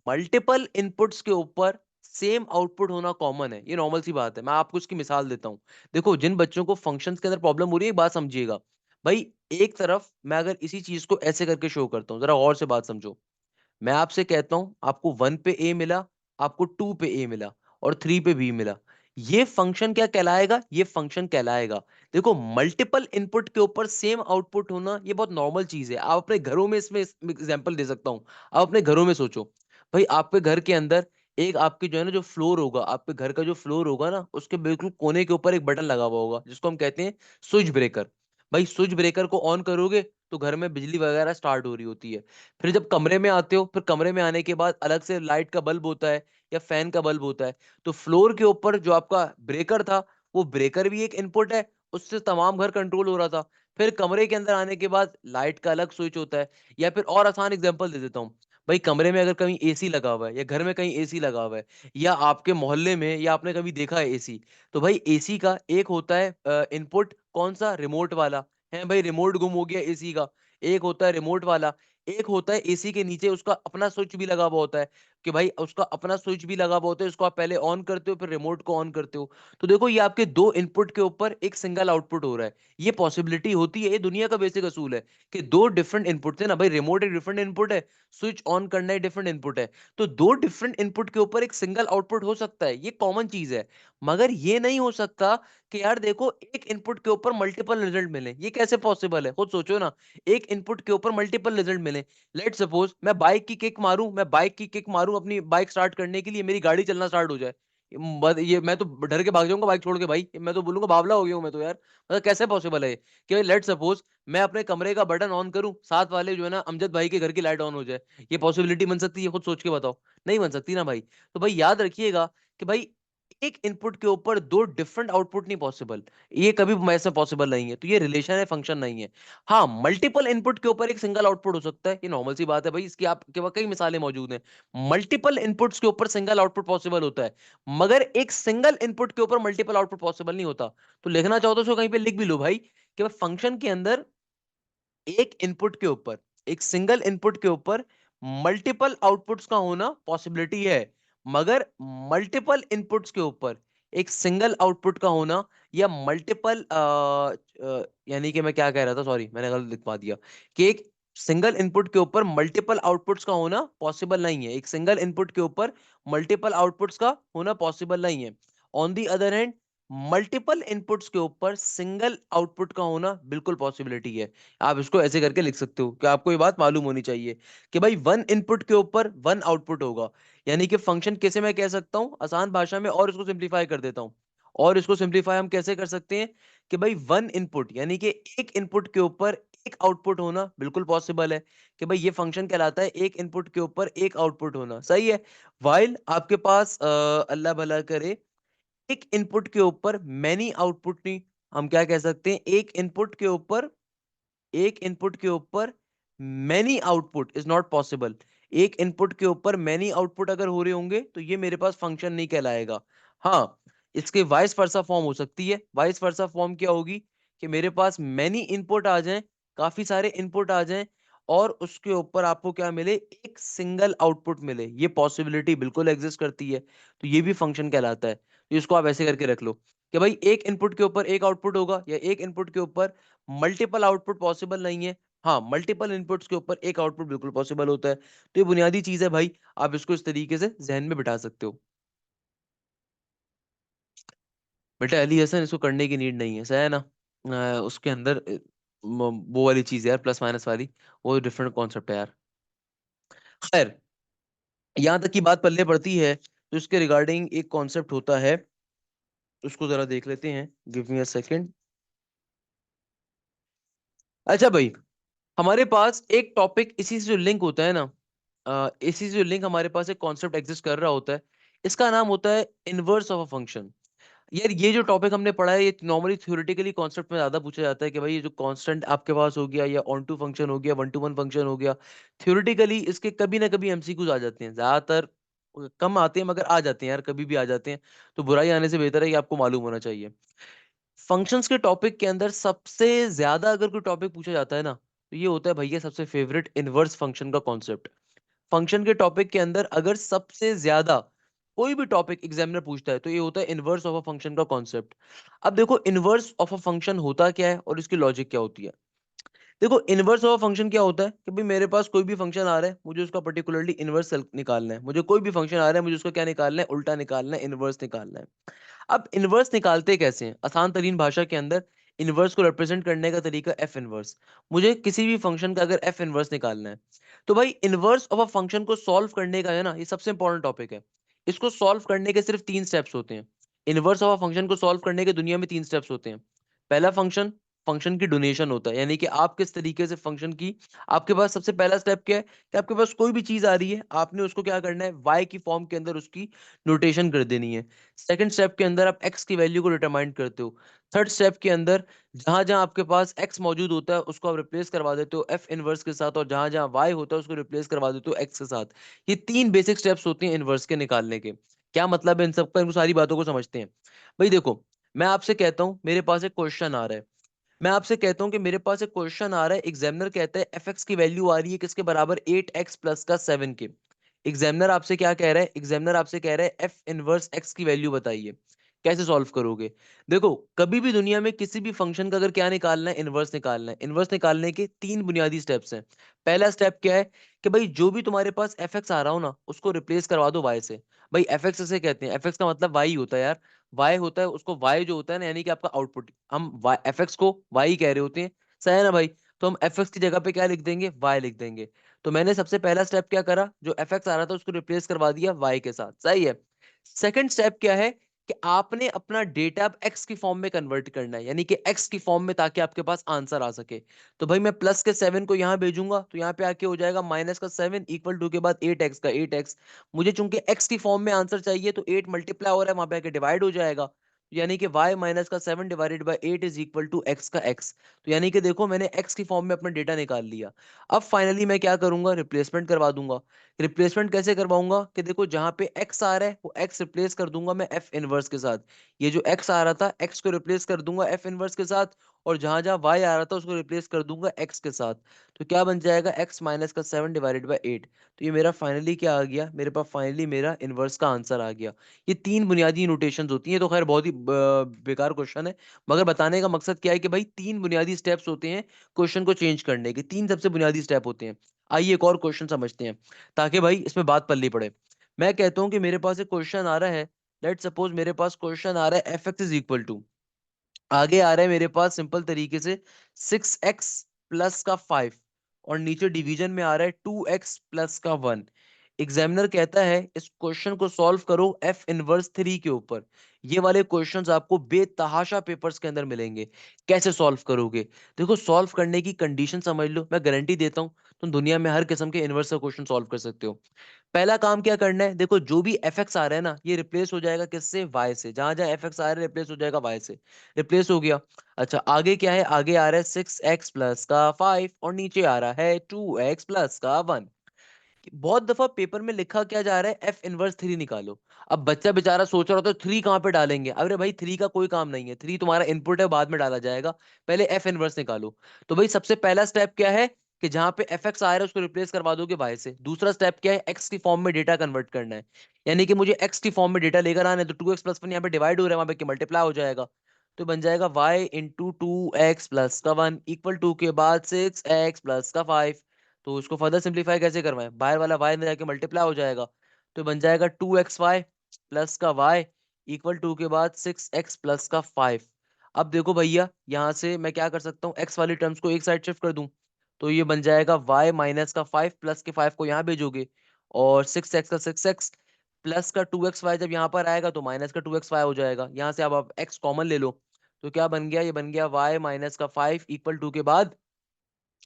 मल्टीपल इनपुट्स के ऊपर सेम आउटपुट होना कॉमन है, ये नॉर्मल सी बात है। मैं आपको इसकी मिसाल देता हूँ। देखो, जिन बच्चों को फंक्शंस के अंदर प्रॉब्लम हो रही है, एक बात समझिएगा भाई। एक तरफ मैं अगर इसी चीज को ऐसे करके शो करता हूँ, जरा और से बात समझो। मैं आपसे कहता हूं आपको 1 पे ए मिला, आपको 2 पे ए मिला, और 3 पे बी मिला। ये फंक्शन क्या कहलाएगा? ये फंक्शन कहलाएगा। देखो, मल्टीपल इनपुट के ऊपर सेम आउटपुट होना ये बहुत नॉर्मल चीज है। आप अपने घरों में इसमें एग्जांपल दे सकता हूं। आप अपने घरों में सोचो भाई, आपके घर के अंदर एक आपके जो है ना, जो फ्लोर होगा, आपके घर का जो फ्लोर होगा ना, उसके बिल्कुल कोने के ऊपर एक बटन लगा हुआ होगा, जिसको हम कहते हैं स्विच ब्रेकर। भाई स्विच ब्रेकर को ऑन करोगे तो घर में बिजली वगैरह स्टार्ट हो रही होती है। फिर जब कमरे में आते हो, फिर कमरे में आने के बाद अलग से लाइट का बल्ब होता है या फैन का बल्ब होता है। तो फ्लोर के ऊपर जो आपका ब्रेकर था, वो ब्रेकर भी एक इनपुट है, उससे तमाम घर कंट्रोल हो रहा था। फिर कमरे के अंदर आने के बाद लाइट का अलग स्विच होता है। या फिर और आसान एग्जांपल दे देता हूँ। भाई कमरे में अगर कहीं एसी लगा हुआ है, या घर में कहीं एसी लगा हुआ है, या आपके मोहल्ले में, या आपने कभी देखा है एसी, तो भाई एसी का एक होता है इनपुट, कौन सा? रिमोट वाला। है भाई, रिमोट गुम हो गया एसी का, एक होता है रिमोट वाला। एक होता है एसी के नीचे उसका अपना स्विच भी लगा हुआ होता है, कि भाई उसका अपना स्विच भी लगा हुआ होता है, उसको आप पहले ऑन करते हो, फिर रिमोट को ऑन करते हो। तो देखो, ये आपके दो इनपुट के ऊपर एक सिंगल आउटपुट हो रहा है। ये पॉसिबिलिटी होती है, ये दुनिया का बेसिक असूल है कि दो डिफरेंट इनपुट है ना भाई। रिमोट एक डिफरेंट इनपुट है, स्विच ऑन करना एक डिफरेंट इनपुट है। तो दो डिफरेंट इनपुट के ऊपर एक सिंगल आउटपुट हो सकता है, ये कॉमन चीज है। मगर ये नहीं हो सकता कि यार देखो, एक इनपुट के ऊपर मल्टीपल रिजल्ट मिले। ये कैसे पॉसिबल है? खुद सोचो ना। एक इनपुट के ऊपर मल्टीपल रिजल्ट मिले। लेट सपोज मैं बाइक की किक मारूं अपनी बाइक स्टार्ट करने के लिए, मेरी गाड़ी चलना स्टार्ट हो जाए। ये मैं तो डर के भाग जाऊंगा बाइक छोड़ के भाई। मैं तो बोलूंगा बावला हो गया हूं मैं तो यार। मतलब कैसे पॉसिबल है ये? कि भाई लेट सपोज मैं अपने कमरे का बटन ऑन करूं, साथ वाले जो है ना अमजद भाई के घर की लाइट ऑन हो जाए। ये पॉसिबिलिटी बन सकती है? खुद सोच के बताओ। नहीं बन सकती ना भाई। तो भाई याद रखिएगा कि भाई एक इनपुट के ऊपर दो डिफरेंट आउटपुट नहीं पॉसिबल। ये कभी ऐसा पॉसिबल नहीं है। तो ये रिलेशन है, फंक्शन नहीं है। हाँ, मल्टीपल इनपुट के ऊपर एक सिंगल आउटपुट हो सकता है, ये नॉर्मल सी बात है भाई। इसकी आपके पास कई मिसालें मौजूद हैं। मल्टीपल इनपुट्स के ऊपर सिंगल आउटपुट पॉसिबल होता है, मगर एक सिंगल इनपुट के ऊपर मल्टीपल आउटपुट पॉसिबल नहीं होता। तो लिखना चाहो तो उसको कहीं पे लिख भी लो भाई, कि फंक्शन के अंदर एक इनपुट के ऊपर, एक सिंगल इनपुट के ऊपर मल्टीपल आउटपुट्स का होना पॉसिबिलिटी है, मगर मल्टीपल इनपुट्स के ऊपर एक सिंगल आउटपुट का होना, या मल्टीपल यानी कि मैं क्या कह रहा था, सॉरी मैंने गलत लिख पा दिया, कि एक सिंगल इनपुट के ऊपर मल्टीपल आउटपुट्स का होना पॉसिबल नहीं है। एक सिंगल इनपुट के ऊपर मल्टीपल आउटपुट्स का होना पॉसिबल नहीं है। On the other hand, multiple inputs के ऊपर सिंगल आउटपुट का होना बिल्कुल पॉसिबिलिटी है। आप इसको ऐसे करके लिख सकते हो, कि आपको ये बात मालूम होनी चाहिए कि भाई वन इनपुट के ऊपर वन आउटपुट होगा। यानी कि फंक्शन कैसे मैं कह सकता हूं आसान भाषा में, और इसको सिंप्लीफाई कर देता हूं। और इसको सिंप्लीफाई हम कैसे कर सकते हैं कि भाई वन इनपुट यानी कि एक इनपुट के ऊपर एक आउटपुट होना बिल्कुल पॉसिबल है। कि भाई ये फंक्शन कहलाता है एक इनपुट के ऊपर एक आउटपुट होना। सही है। वाइल आपके पास अल्लाह भला करे, एक इनपुट के ऊपर मैनी आउटपुट नहीं। हम क्या कह सकते हैं? एक इनपुट के ऊपर many output is not possible. एक इनपुट के ऊपर मैनी आउटपुट अगर हो रहे होंगे तो ये मेरे पास फंक्शन नहीं कहलाएगा। हाँ, इसके वाइस वर्सा फॉर्म हो सकती है। वाइस वर्सा फॉर्म क्या होगी? कि मेरे पास मैनी इनपुट आ जाएं, काफी सारे इनपुट आ जाएं और उसके ऊपर आपको क्या मिले, एक सिंगल आउटपुट मिले, ये पॉसिबिलिटी बिल्कुल एग्जिस्ट करती है। तो ये भी फंक्शन कहलाता है। तो इसको आप ऐसे करके रख लो कि भाई एक इनपुट के ऊपर एक आउटपुट होगा, या एक इनपुट के ऊपर मल्टीपल आउटपुट पॉसिबल नहीं है। हाँ, मल्टीपल इनपुट्स के ऊपर एक आउटपुट बिल्कुल पॉसिबल होता है। तो ये बुनियादी चीज है भाई, आप इसको इस तरीके से जहन में बिठा सकते हो। बेटा अली हसन, इसको करने की नीड नहीं है, सही है ना। उसके अंदर वो वाली चीज है यार, प्लस माइनस वाली, वो डिफरेंट कॉन्सेप्ट है यार। खैर, यहाँ तक की बात पल्ले पड़ती है तो इसके रिगार्डिंग एक कॉन्सेप्ट होता है, उसको जरा देख लेते हैं। Give me a second. अच्छा भाई, हमारे पास एक टॉपिक इसी से जो लिंक होता है ना, इसी से जो लिंक हमारे पास एक कॉन्सेप्ट एग्जिस्ट कर रहा होता है, इसका नाम होता है इनवर्स ऑफ अ फंक्शन। यार ये जो टॉपिक हमने पढ़ा है, ये नॉर्मली थ्योरेटिकली कॉन्सेप्ट में ज्यादा पूछा जाता है कि भाई ये जो कांस्टेंट आपके पास हो गया, या ऑन टू फंक्शन हो गया, वन टू वन फंक्शन हो गया, थ्योरेटिकली इसके कभी ना कभी एमसीक्यूज आ जाते हैं, ज्यादातर कम आते हैं मगर आ जाते हैं यार, कभी भी आ जाते हैं। तो बुराई आने से बेहतर है कि आपको मालूम होना चाहिए। फंक्शंस के टॉपिक के अंदर सबसे ज्यादा अगर कोई टॉपिक पूछा जाता है ना, तो ये होता है भैया सबसे फेवरेट, इनवर्स फंक्शन का कॉन्सेप्ट। फंक्शन के टॉपिक के अंदर अगर सबसे ज्यादा कोई भी टॉपिक एग्जामिनर पूछता है, तो ये होता है इनवर्स ऑफ अ फंक्शन का कॉन्सेप्ट। अब देखो इनवर्स ऑफ अ फंक्शन होता क्या है और इसकी लॉजिक क्या होती है। देखो इनवर्स ऑफ अ फंक्शन क्या होता है कि भाई मेरे पास कोई भी फंक्शन आ रहा है, मुझे उसका पर्टिकुलरली इनवर्स निकालना है। मुझे कोई भी फंक्शन आ रहा है, मुझे उसका क्या निकालना है, उल्टा निकालना है, इनवर्स निकालना है। अब इनवर्स निकालते कैसे हैं, आसान तरीन भाषा के अंदर इनवर्स को रिप्रेजेंट करने का तरीका एफ इनवर्स। मुझे किसी भी फंक्शन का अगर एफ इनवर्स निकालना है, तो भाई इनवर्स ऑफ अ फंक्शन को सॉल्व करने का है ना, ये सबसे इंपॉर्टेंट टॉपिक है। इसको सॉल्व करने के सिर्फ तीन स्टेप्स होते हैं। इनवर्स ऑफ अ फंक्शन को सॉल्व करने के दुनिया में तीन स्टेप्स होते हैं। पहला फंक्शन, फंक्शन की डोनेशन होता है, यानी कि आप किस तरीके से फंक्शन की, आपके पास सबसे पहला स्टेप क्या है कि आपके पास कोई भी चीज आ रही है, आपने उसको क्या करना है, वाई की फॉर्म के अंदर उसकी नोटेशन कर देनी है। सेकंड स्टेप के अंदर आप एक्स की वैल्यू को डिटरमाइन करते हो। थर्ड स्टेप के अंदर जहां जहां आपके पास एक्स मौजूद होता है उसको आप रिप्लेस करवा देते हो एफ इनवर्स के साथ, और जहां जहां वाई होता है उसको रिप्लेस करवा देते हो एक्स के साथ। ये तीन बेसिक स्टेप्स होते हैं इनवर्स के निकालने के। क्या मतलब है इन सब का, इन सारी बातों को समझते हैं। भाई देखो, मैं आपसे कहता हूं मेरे पास एक क्वेश्चन आ रहा है, मैं आपसे कहता हूं कि मेरे पास एक क्वेश्चन आ रहा है, एग्जामिनर कहता है एफ एक्स की वैल्यू आ रही है किसके बराबर, 8x प्लस का 7 के। एग्जामिनर आपसे क्या कह रहा है, एग्जामिनर आपसे कह रहा है एफ इनवर्स एक्स की वैल्यू बताइए, कैसे सॉल्व करोगे। देखो, कभी भी दुनिया में किसी भी फंक्शन का अगर क्या निकालना है, इनवर्स निकालना है, इनवर्स निकालने के तीन बुनियादी स्टेप्स हैं। पहला स्टेप क्या है कि भाई जो भी तुम्हारे पास एफ एक्स आ रहा हो ना, उसको रिप्लेस करवा दो वाई से। भाई एफ एक्स से कहते हैं, एफ एक्स का मतलब वाई होता है यार, वाई होता है, उसको वाई जो होता है ना, यानी कि आपका आउटपुट, हम एफ एक्स को वाई कह रहे होते हैं, सही है ना भाई। तो हम एफ एक्स की जगह पे क्या लिख देंगे, वाई लिख देंगे। तो मैंने सबसे पहला स्टेप क्या करा, जो एफ एक्स आ रहा था उसको रिप्लेस करवा दिया वाई के साथ, सही है। सेकंड स्टेप क्या है कि आपने अपना डेटा अब एक्स की फॉर्म में कन्वर्ट करना है, यानी कि एक्स की फॉर्म में, ताकि आपके पास आंसर आ सके। तो भाई मैं प्लस के 7 को यहां भेजूंगा, तो यहाँ पे आके हो जाएगा माइनस का 7 इक्वल टू के बाद 8x का 8x। मुझे चूंकि एक्स की फॉर्म में आंसर चाहिए, तो 8 मल्टीप्लाई हो रहा है, वहां पे आके डिवाइड हो जाएगा, यानी कि y माइनस का 7 divided by 8 is equal to x का x। तो यानी कि देखो मैंने x की फॉर्म में अपना डेटा निकाल लिया। अब फाइनली मैं क्या करूंगा, रिप्लेसमेंट करवा दूंगा। रिप्लेसमेंट कैसे करवाऊंगा कि देखो जहां पे x आ रहा है वो x रिप्लेस कर दूंगा मैं f इनवर्स के साथ। ये जो x आ रहा था, x को रिप्लेस कर दूंगा f इनवर्स के साथ, और जहां जहां y आ रहा था उसको रिप्लेस कर दूंगा x के साथ। तो क्या बन जाएगा, x माइनस का 7 डिवाइडेड बाई 8। तो ये मेरा फाइनली क्या आ गया, मेरे पास फाइनली मेरा इनवर्स का आंसर आ गया। ये तीन बुनियादी नोटेशंस होती हैं। तो खैर बहुत ही बेकार क्वेश्चन है, मगर बताने का मकसद क्या है कि भाई तीन बुनियादी स्टेप्स होते हैं क्वेश्चन को चेंज करने के, तीन सबसे बुनियादी स्टेप होते हैं। आइए एक और क्वेश्चन समझते हैं, ताकि भाई इसमें बात पल्ली पड़े। मैं कहता हूं कि मेरे पास एक क्वेश्चन आ रहा है, लेट सपोज मेरे पास क्वेश्चन आ रहा है F x is equal to, आगे आ रहा है मेरे पास सिंपल तरीके से 6x प्लस का 5, और नीचे डिवीजन में आ रहा है 2x प्लस का 1। एग्जामिनर कहता है इस क्वेश्चन को सॉल्व करो एफ इनवर्स 3 के ऊपर। ये वाले क्वेश्चंस आपको बेतहाशा पेपर्स के अंदर मिलेंगे, कैसे सॉल्व करोगे। देखो सॉल्व करने की कंडीशन समझ लो, मैं गारंटी देता हूं तुम दुनिया में हर किस्म के इनवर्स का क्वेश्चन सॉल्व कर सकते हो। पहला काम क्या करना है, देखो जो भी एफ एक्स आ रहा है ना, ये रिप्लेस हो जाएगा किससे, वाई से। जहां जहां एफ एक्स आ रहा है रिप्लेस हो जाएगा वाई से, रिप्लेस हो गया। अच्छा आगे क्या है, आगे आ रहा है 6x प्लस का 5, और नीचे आ रहा है 2x प्लस का 1। बहुत दफा पेपर में लिखा क्या जा रहा है, F−3 निकालो। अब बच्चा बेचारा सोच रहा होता है थ्री कहाँ पे डालेंगे, अरे भाई थ्री का कोई काम नहीं है, थ्री तुम्हारा इनपुट है, बाद में डाला जाएगा, पहले F−1 निकालो। तो भाई सबसे पहला स्टेप क्या है कि जहां पे fx आ रहा है उसको रिप्लेस करवा दोगे y से। दूसरा स्टेप क्या है, x की फॉर्म में डेटा कन्वर्ट करना है, यानी कि मुझे x की फॉर्म में डेटा लेकर आना है। तो 2x+1 यहाँ पे डिवाइड हो रहा है, वहां पे मल्टीप्लाई हो जाएगा, तो बन जाएगा y × 2x+1 इक्वल टू के बाद 6x+5। तो उसको फर्दर सिंप्लीफाई कैसे करवाएं, बाहर वाला y में जाके मल्टीप्लाई हो जाएगा, तो बन जाएगा 2xy प्लस का y इक्वल टू के बाद 6x प्लस का 5। अब देखो भैया यहाँ से मैं क्या कर सकता हूँ, x वाली टर्म्स को एक साइड शिफ्ट कर दूं, तो ये बन जाएगा y माइनस का 5 प्लस के 5 को यहाँ भेजोगे, और 6x का 6x प्लस का 2xy जब यहाँ पर आएगा तो माइनस का 2xy हो जाएगा। यहाँ से अब आप x कॉमन ले लो, तो क्या बन गया, ये बन गया y माइनस का 5 इक्वल टू के बाद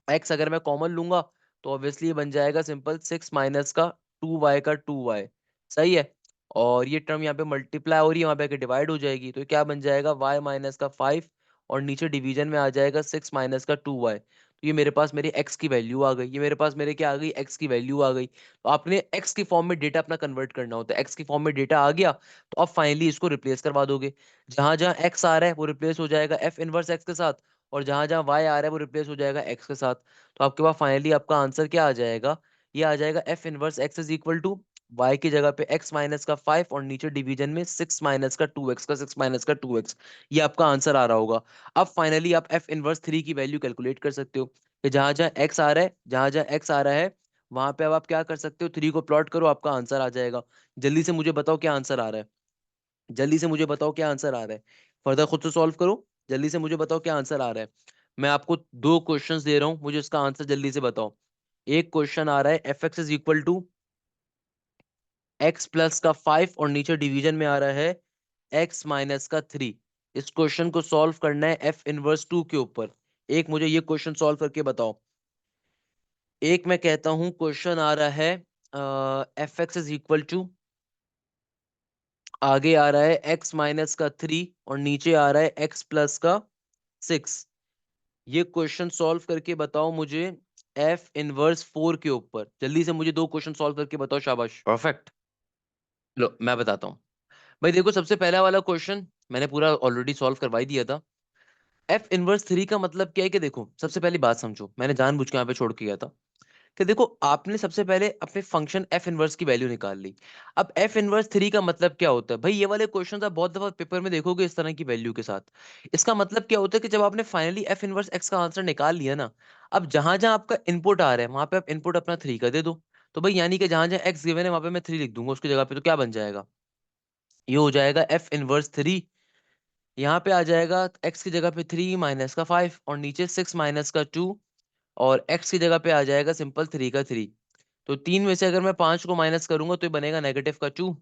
x अगर मैं कॉमन लूंगा तो ऑब्वियसली ये बन जाएगा सिंपल 6 माइनस का 2y का 2y। सही है। और ये टर्म यहाँ पे मल्टीप्लाई हो रही है, वहां पे आके डिवाइड हो जाएगी, तो क्या बन जाएगा y माइनस का 5, और नीचे डिवीजन में आ जाएगा 6 माइनस का 2y। तो ये मेरे पास मेरी x की वैल्यू आ गई, ये मेरे पास मेरे क्या आ गई, x की वैल्यू आ गई। तो आपने x की फॉर्म में डेटा अपना कन्वर्ट करना होता है, x की फॉर्म में डेटा आ गया तो अब फाइनली इसको रिप्लेस करवा दोगे। जहां जहां x आ रहा है वो रिप्लेस हो जाएगा F−1 x के साथ, और जहां जहां y आ रहा है वो रिप्लेस हो जाएगा x के साथ। तो आपके पास फाइनली आपका आंसर क्या आ जाएगा, ये आ जाएगा F−1 x is equal to y की जगह पे x माइनस का 5, और नीचे डिवीजन में 6 माइनस का 2x का 6 माइनस का 2x। ये आपका आंसर आ रहा होगा। अब फाइनली आप F−3 की वैल्यू कैलकुलेट कर सकते हो कि जहां जहां x आ रहा है, जहां जहां x आ रहा है वहां पे अब आप क्या कर सकते हो, 3 को प्लॉट करो, आपका आंसर आ जाएगा। जल्दी से मुझे बताओ क्या आंसर आ रहा है, जल्दी से मुझे बताओ क्या आंसर आ रहा है, फर्दर खुद से सॉल्व करो, जल्दी से मुझे बताओ क्या आंसर आ रहा है। मैं आपको दो क्वेश्चंस दे रहा हूं, मुझे इसका आंसर जल्दी से बताओ। एक क्वेश्चन आ रहा है F x is equal to X plus का 5, और नीचे डिवीजन में आ रहा है एक्स माइनस का 3। इस क्वेश्चन को सॉल्व करना है F−2 के ऊपर। एक मुझे ये क्वेश्चन सॉल्व करके बताओ। एक मैं कहता हूं क्वेश्चन आ रहा है F x is equal to, आगे आ रहा है एक्स माइनस का 3, और नीचे आ रहा है एक्स प्लस का 6। ये क्वेश्चन सॉल्व करके बताओ मुझे F−4 के ऊपर। जल्दी से मुझे दो क्वेश्चन सॉल्व करके बताओ, शाबाश, परफेक्ट। लो मैं बताता हूँ। भाई देखो सबसे पहला वाला क्वेश्चन मैंने पूरा ऑलरेडी सॉल्व करवा ही दिया था। F−3 का मतलब क्या है कि देखो सबसे पहली बात समझो, मैंने जानबूझ के यहाँ पे छोड़ के गया था कि देखो आपने सबसे पहले अपने फंक्शन F−1 की वैल्यू निकाल ली। अब F−3 का मतलब क्या होता है भाई, ये वाले क्वेश्चन आप बहुत दफा पेपर में देखोगे इस तरह की वैल्यू के साथ। इसका मतलब क्या होता है कि जब आपने फाइनली F−1 x का आंसर निकाल लिया ना, अब जहां जहां आपका इनपुट आ रहा है वहां पे आप इनपुट अपना 3 का दे दो। तो भाई यानी कि जहां जहां x गिवन है वहां पे मैं 3 लिख दूंगा उसकी जगह पे, तो क्या बन जाएगा, ये हो जाएगा F−3। यहाँ पे आ जाएगा x की जगह पे 3 माइनस का 5, और नीचे 6 माइनस का 2, और x की जगह पे आ जाएगा सिंपल 3 का 3। तो तीन में से अगर मैं 5 को माइनस करूंगा तो ये बनेगा नेगेटिव का 2,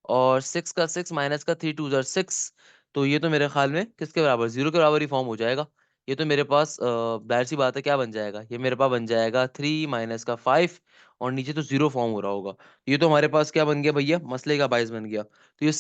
और 6 का 6 माइनस का 3 2 6। तो ये तो मेरे ख्याल में किसके बराबर, जीरो के बराबर ही फॉर्म हो जाएगा। ये तो मेरे पास जाहिर सी बात है क्या बन जाएगा, ये मेरे पास बन जाएगा 3 माइनस का 5, और नीचे तो जीरो फॉर्म हो रहा होगा। ये तो हमारे पास क्या बन गया भैया, मसले का बायस बन गया। तो ये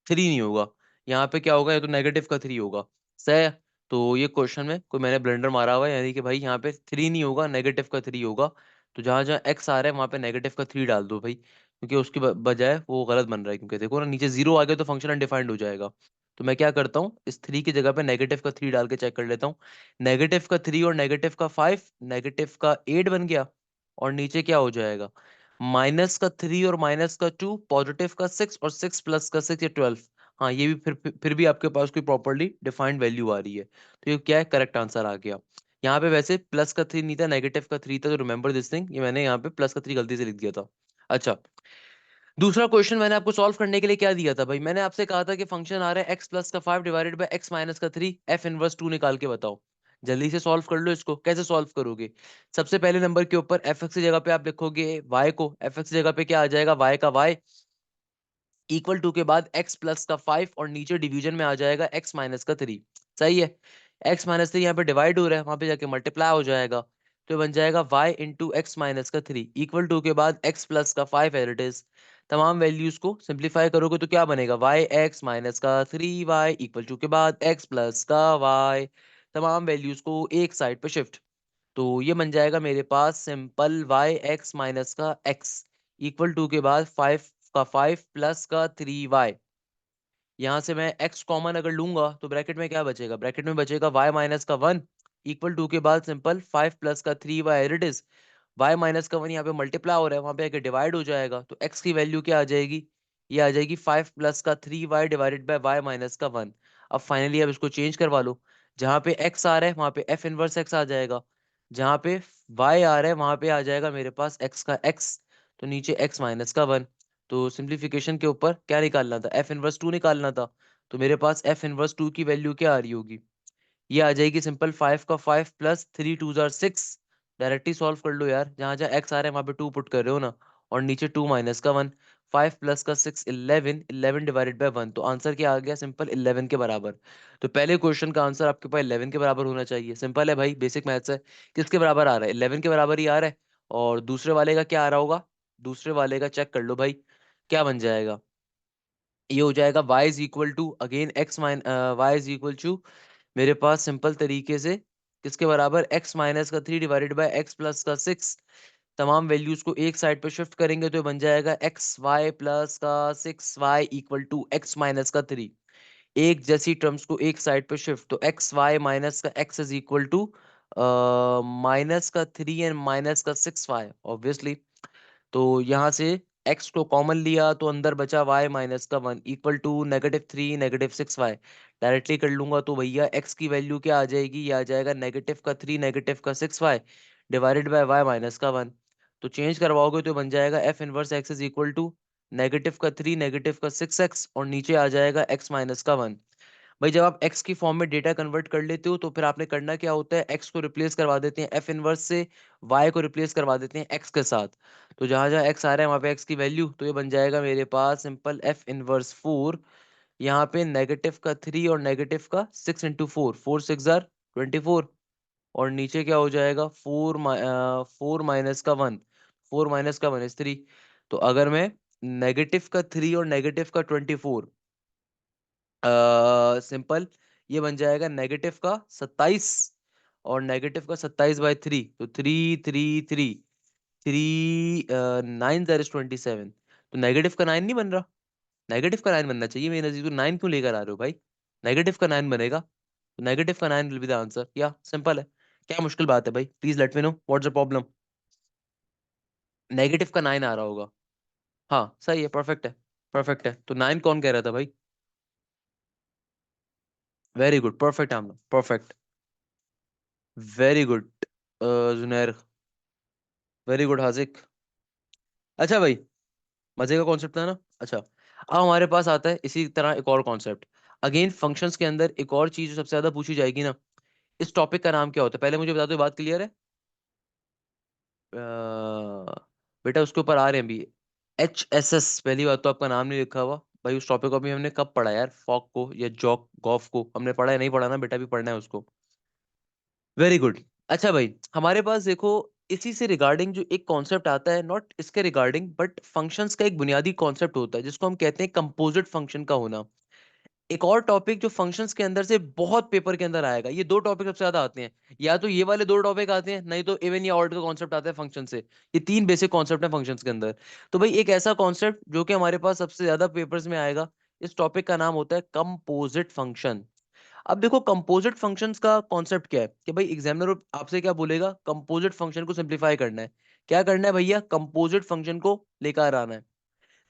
3 नहीं होगा, यहाँ पे क्या होगा, ये तो नेगेटिव का 3 होगा। सही है। तो ये क्वेश्चन में कोई मैंने ब्लंडर मारा हुआ है, यानी कि भाई यहाँ पे 3 नहीं होगा, नेगेटिव का 3 होगा। तो जहां जहां एक्स आ रहा है वहां पे नेगेटिव का 3 डाल दो भाई, क्योंकि उसकी बजाय वो गलत बन रहा है, क्योंकि देखो ना नीचे जीरो आ गया तो फंक्शन अनडिफाइंड हो जाएगा। तो मैं क्या करता हूँ, इस 3 की जगह पे नेगेटिव का 3 डाल के चेक कर लेता हूँ। नेगेटिव का 3 और नेगेटिव का 5, नेगेटिव का 8 बन गया, और नीचे क्या हो जाएगा, माइनस का 3 और माइनस का 2, पॉजिटिव का 6 और 6 प्लस का 6, ये 12। हाँ ये भी फिर भी आपके पास कोई प्रॉपरली डिफाइंड वैल्यू आ रही है, तो ये क्या है, करेक्ट आंसर आ गया। यहाँ पे वैसे प्लस का 3 नहीं था, नेगेटिव का 3 था, तो रिमेंबर दिस थिंग, ये मैंने यहाँ पे प्लस का 3 गलती से लिख दिया था। अच्छा, दूसरा क्वेश्चन मैंने आपको सॉल्व करने के लिए क्या दिया था भाई, मैंने आपसे कहा था कि फंक्शन आ रहा है एक्स प्लस का 5 डिवाइडेड बाई एक्स माइनस का 3, F−2 निकाल के बताओ। जल्दी से सॉल्व कर लो इसको, कैसे सॉल्व करोगे, सबसे पहले नंबर के ऊपर एफ एक्स की जगह पे आप लिखोगे y को, एफ एक्स की जगह पे क्या आ जाएगा, y का y इक्वल टू के बाद x प्लस का 5, और नीचे डिवीजन में आ जाएगा x माइनस का 3। सही है। x माइनस 3 यहाँ पे डिवाइड हो रहा है, वहां पे जाके मल्टीप्लाई हो जाएगा, तो ये बन जाएगा y इंटू एक्स माइनस का 3 इक्वल टू के बाद x प्लस का 5 एज इट इज। तमाम वैल्यूज को सिंप्लीफाई करोगे तो क्या बनेगा, y x माइनस का 3y इक्वल टू के बाद x प्लस का y। तमाम वैल्यूज को एक साइड पे शिफ्ट। तो ये बन जाएगा मेरे पास सिंपल वाई एक्स माइनस का एक्स इक्वल टू के बाद 5 प्लस का 3y। यहां से मैं x कॉमन अगर लूंगा तो ब्रैकेट में क्या बचेगा, ब्रैकेट में बचेगा y माइनस का 1 इक्वल टू के बाद सिंपल 5 प्लस का 3y। It is y minus का 1 यहाँ पे मल्टीप्लाई हो रहा है, वहां पे आके डिवाइड हो जाएगा, तो x की वैल्यू क्या आ जाएगी, ये आ जाएगी 5 प्लस का 3y divided by y minus का 1। अब फाइनली अब इसको चेंज करवा लो, जहां पे x आ रहा है वहां पे f इनवर्स x आ जाएगा, जहां पे y आ रहा है वहां पे आ जाएगा मेरे पास x का x, तो नीचे x माइनस का 1। तो सिंप्लीफिकेशन के ऊपर क्या निकालना था, एफ इनवर्स 2 निकालना था, तो मेरे पास एफ इनवर्स 2 की वैल्यू क्या आ रही होगी, ये आ जाएगी सिंपल 5 का 5 प्लस 3 2 जार 6। डायरेक्टली सॉल्व कर लो यार, जहां जहां एक्स आ रहा है वहां पे 2 पुट कर रहे हो ना, और नीचे 2 माइनस का 1। 5 प्लस का 6 11, 11 डिवाइडेड बाय 1, तो आंसर क्या आ गया, सिंपल 11 के बराबर। तो पहले क्वेश्चन का आंसर आपके पास 11 के बराबर होना चाहिए, सिंपल है भाई, बेसिक मैथ्स है। किसके बराबर आ रहा है, 11 के बराबर ही आ रहा है। और दूसरे वाले का क्या आ रहा होगा, दूसरे वाले का चेक कर लो भाई, क्या बन जाएगा, ये हो जाएगा y is equal to again x minus y is equal to मेरे पास सिंपल तरीके से किसके बराबर, x माइनस का 3 डिवाइडेड बाय x प्लस का 6। तमाम वैल्यूज को एक साइड पे शिफ्ट करेंगे तो ये बन जाएगा एक्स वाई प्लस का 6y equal to x minus का 3। एक जैसी टर्म्स को एक साइड पे शिफ्ट, तो एक्स वाई माइनस का x is equal to minus का 3 एंड माइनस का 6y ऑब्वियसली। तो यहाँ से x को कॉमन लिया तो अंदर बचा y माइनस का 1 इक्वल टू -3 -6y। डायरेक्टली कर लूंगा तो भैया x की वैल्यू क्या आ जाएगी, ये आ जाएगा -3 -6y divided by y minus का 1। तो चेंज करवाओगे तो बन जाएगा f inverse x is equal to -3 -6x, और नीचे आ जाएगा x माइनस का 1। भाई जब आप x की फॉर्म में डेटा कन्वर्ट कर लेते हो तो फिर आपने करना क्या होता है, x को रिप्लेस करवा देते हैं f इनवर्स से, y को रिप्लेस करवा देते हैं x के साथ। तो जहां जहां x आ रहा है वहां पे x की वैल्यू, तो ये बन जाएगा मेरे पास सिंपल f इनवर्स 4, यहाँ पे नेगेटिव का 3 और नेगेटिव का 6 इंटू 4 4 6 जार 24, और नीचे क्या हो जाएगा 4 माइनस का 1, 4 माइनस का 1 इज 3। तो अगर मैं नेगेटिव का 3 और नेगेटिव का 24, सिंपल ये बन जाएगा -का 27, और -का 27/3, तो 3 3 3 3 9 जार 27, तो -का 9 नहीं बन रहा, -का 9 बनना चाहिए मेरे नजदीक, तो 9 क्यों लेकर आ रहे हो भाई, -का 9 बनेगा, तो -का 9 विल बी द आंसर, या सिंपल है। क्या मुश्किल बात है भाई, please let me know what's the problem. -का 9 आ रहा होगा, हाँ सही है, परफेक्ट है, परफेक्ट है। तो 9 कौन कह रहा था भाई, वेरी गुड, परफेक्ट आमना, perfect, very good जुनैर, very good Hazik. अच्छा भाई, मजे का कॉन्सेप्ट था ना। अच्छा, अब हमारे पास आता है इसी तरह एक और कॉन्सेप्ट, अगेन फंक्शंस के अंदर एक और चीज जो सबसे ज्यादा पूछी जाएगी ना, इस टॉपिक का नाम क्या होता है, पहले मुझे बता दो, ये बात क्लियर है। बेटा उसके ऊपर आ रहे हैं अभी, HSS, पहली बात तो आपका नाम नहीं लिखा हुआ भाई, उस टॉपिक को अभी हमने कब पढ़ा यार, फॉक को या जॉक गॉफ को हमने पढ़ा है, नहीं पढ़ा ना बेटा, भी पढ़ना है उसको। Very good. अच्छा भाई, हमारे पास देखो इसी से रिगार्डिंग जो एक कॉन्सेप्ट आता है, नॉट इसके रिगार्डिंग बट फंक्शंस का एक बुनियादी कॉन्सेप्ट होता है जिसको हम कहते हैं कंपोजिट फंक्शन का होना। एक और टॉपिक जो फंक्शंस के अंदर से बहुत पेपर के अंदर आएगा, ये दो टॉपिक सबसे ज्यादा आते हैं, या तो ये वाले दो टॉपिक आते हैं, नहीं तो इवन या ऑड का कॉन्सेप्ट आता है फंक्शन से। ये तीन बेसिक कॉन्सेप्ट है फंक्शंस के अंदर। तो भाई एक ऐसा कॉन्सेप्ट जो कि हमारे पास सबसे ज्यादा पेपर्स में आएगा, इस टॉपिक का नाम होता है कंपोजिट फंक्शन। अब देखो कंपोजिट फंक्शंस का कॉन्सेप्ट क्या है, कि भाई एग्जामिनर आपसे क्या बोलेगा, कंपोजिट फंक्शन को सिंप्लीफाई करना है। क्या करना है भैया, कंपोजिट फंक्शन को लेकर आना है।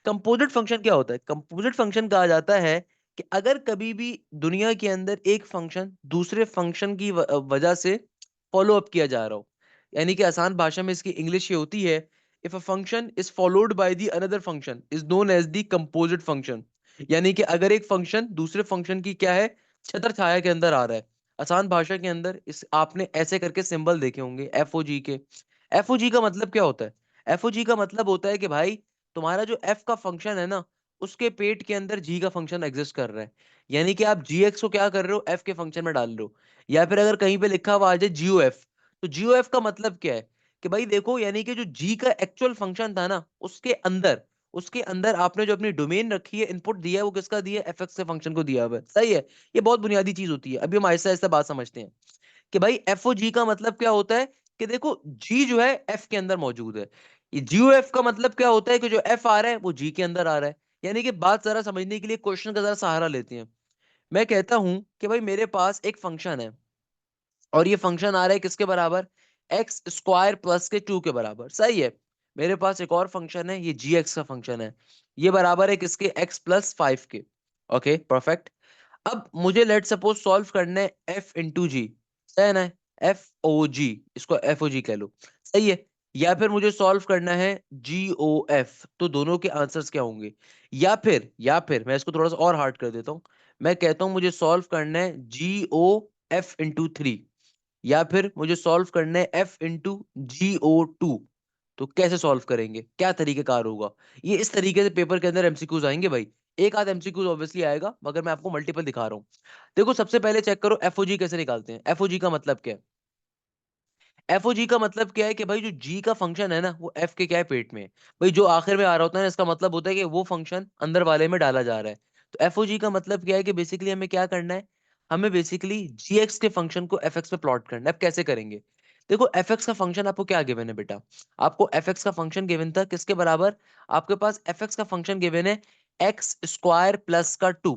कंपोजिट फंक्शन क्या होता है, कंपोजिट फंक्शन कहा जाता है कि अगर कभी भी दुनिया के अंदर एक फंक्शन दूसरे फंक्शन की वजह से फॉलो अप किया जा रहा हो, यानी कि आसान भाषा में इसकी इंग्लिश ये होती है, if a function is followed by the another function is known as the composite function. यानी कि अगर एक फंक्शन दूसरे फंक्शन की क्या है, छत्र छाया के अंदर आ रहा है। आसान भाषा के अंदर इस आपने ऐसे करके सिंबल देखे होंगे FOG के। FOG का मतलब क्या होता है, FOG का मतलब होता है कि भाई तुम्हारा जो f का फंक्शन है ना, उसके पेट के अंदर g का फंक्शन एग्जिस्ट कर रहा है। यानी कि आप gx को क्या कर रहे हो, f के फंक्शन में डाल रहे हो। या फिर अगर कहीं पे लिखा हुआ आ जाए GOF, तो GOF का मतलब क्या है, कि भाई देखो यानी कि जो g का एक्चुअल फंक्शन था ना, उसके अंदर आपने जो अपनी डोमेन रखी है, इनपुट दिया है, वो किसका दिया है, fx के फंक्शन को दिया हुआ है। सही है, ये बहुत बुनियादी चीज होती है, अभी हम आहिस्ता आहिस्ता बात समझते हैं कि भाई एफ ओ जी का मतलब क्या होता है, कि देखो जी जो है एफ के अंदर मौजूद है। ये जी ओ एफ का मतलब क्या होता है कि जो एफ आ रहा है वो जी के अंदर आ रहा है। यानी कि बात जरा समझने के लिए क्वेश्चन का जरा सहारा लेते हैं। मैं कहता हूं कि भाई मेरे पास एक फंक्शन है और ये फंक्शन आ रहा है किसके बराबर, एक्स स्क्वायर प्लस के 2 के बराबर, सही है। मेरे पास एक और फंक्शन है, ये जी एक्स का फंक्शन है, ये बराबर है किसके, एक्स प्लस 5 के। Okay perfect. अब मुझे लेट सपोज सॉल्व करना है एफ इंटू जी, सही है ना, एफ ओ जी, इसको एफ ओ जी कह लो, सही है। या फिर मुझे सॉल्व करना है जी ओ एफ, तो दोनों के आंसर्स क्या होंगे। या फिर मैं इसको थोड़ा सा और हार्ड कर देता हूं, मैं कहता हूं मुझे सॉल्व करना है जी ओ एफ इंटू थ्री, या फिर मुझे सॉल्व करना है एफ इंटू जी ओ टू। तो कैसे सॉल्व करेंगे, क्या तरीकेकार होगा। ये इस तरीके से पेपर के अंदर एमसीक्यूज आएंगे भाई। एक आध एमसीक्यूज ऑब्वियसली आएगा, मगर मैं आपको मल्टीपल दिखा रहा हूँ। देखो सबसे पहले चेक करो एफओजी कैसे निकालते हैं। एफओजी का मतलब क्या है, एफओजी का मतलब क्या है कि भाई जो जी का फंक्शन है ना वो एफ के क्या है, पेट में है। भाई जो आखिर में आ रहा होता है ना, इसका मतलब होता है कि वो फंक्शन अंदर वाले में डाला जा रहा है। तो एफओजी का मतलब क्या है कि बेसिकली हमें क्या करना है, हमें बेसिकली जी एक्स के फंक्शन को एफ एक्स पे प्लॉट करना है। अब कैसे करेंगे, देखो एफ एक्स का फंक्शन आपको क्या गिवन है बेटा, आपको एफ एक्स का फंक्शन गिवन था किसके बराबर, आपके पास एफ एक्स का फंक्शन गिवन है एक्स स्क्वायर प्लस का 2।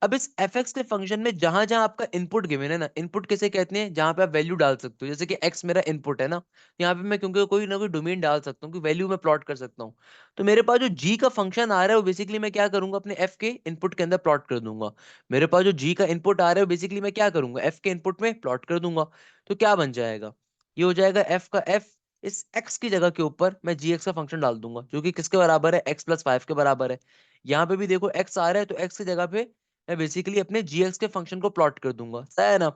अब इस एफ एक्स के फंक्शन में जहां जहां आपका इनपुट गिवन है ना, इनपुट किसे कहते हैं, जहां पे आप वैल्यू डाल सकते हो, जैसे कि एक्स मेरा इनपुट है ना, यहाँ पे मैं क्योंकि कोई ना कोई डोमेन डाल सकता हूँ कि वैल्यू में प्लॉट कर सकता हूँ। तो मेरे पास जो जी का फंक्शन आ रहा है वो बेसिकली मैं क्या करूंगा, अपने एफ के इनपुट के अंदर प्लॉट कर दूंगा। मेरे पास जो जी का इनपुट आ रहा है बेसिकली मैं क्या करूंगा, एफ के इनपुट में प्लॉट कर दूंगा। तो क्या बन जाएगा, ये हो जाएगा एफ का एफ, इस एक्स की जगह के ऊपर मैं जी एक्स का फंक्शन डाल दूंगा जो कि किसके बराबर है, एक्स प्लस 5 के बराबर है। यहाँ पे भी देखो एक्स आ रहा है, तो एक्स की जगह पे मैं बेसिकली अपने जीएक्स के फंक्शन को प्लॉट कर दूंगा, सही है ना।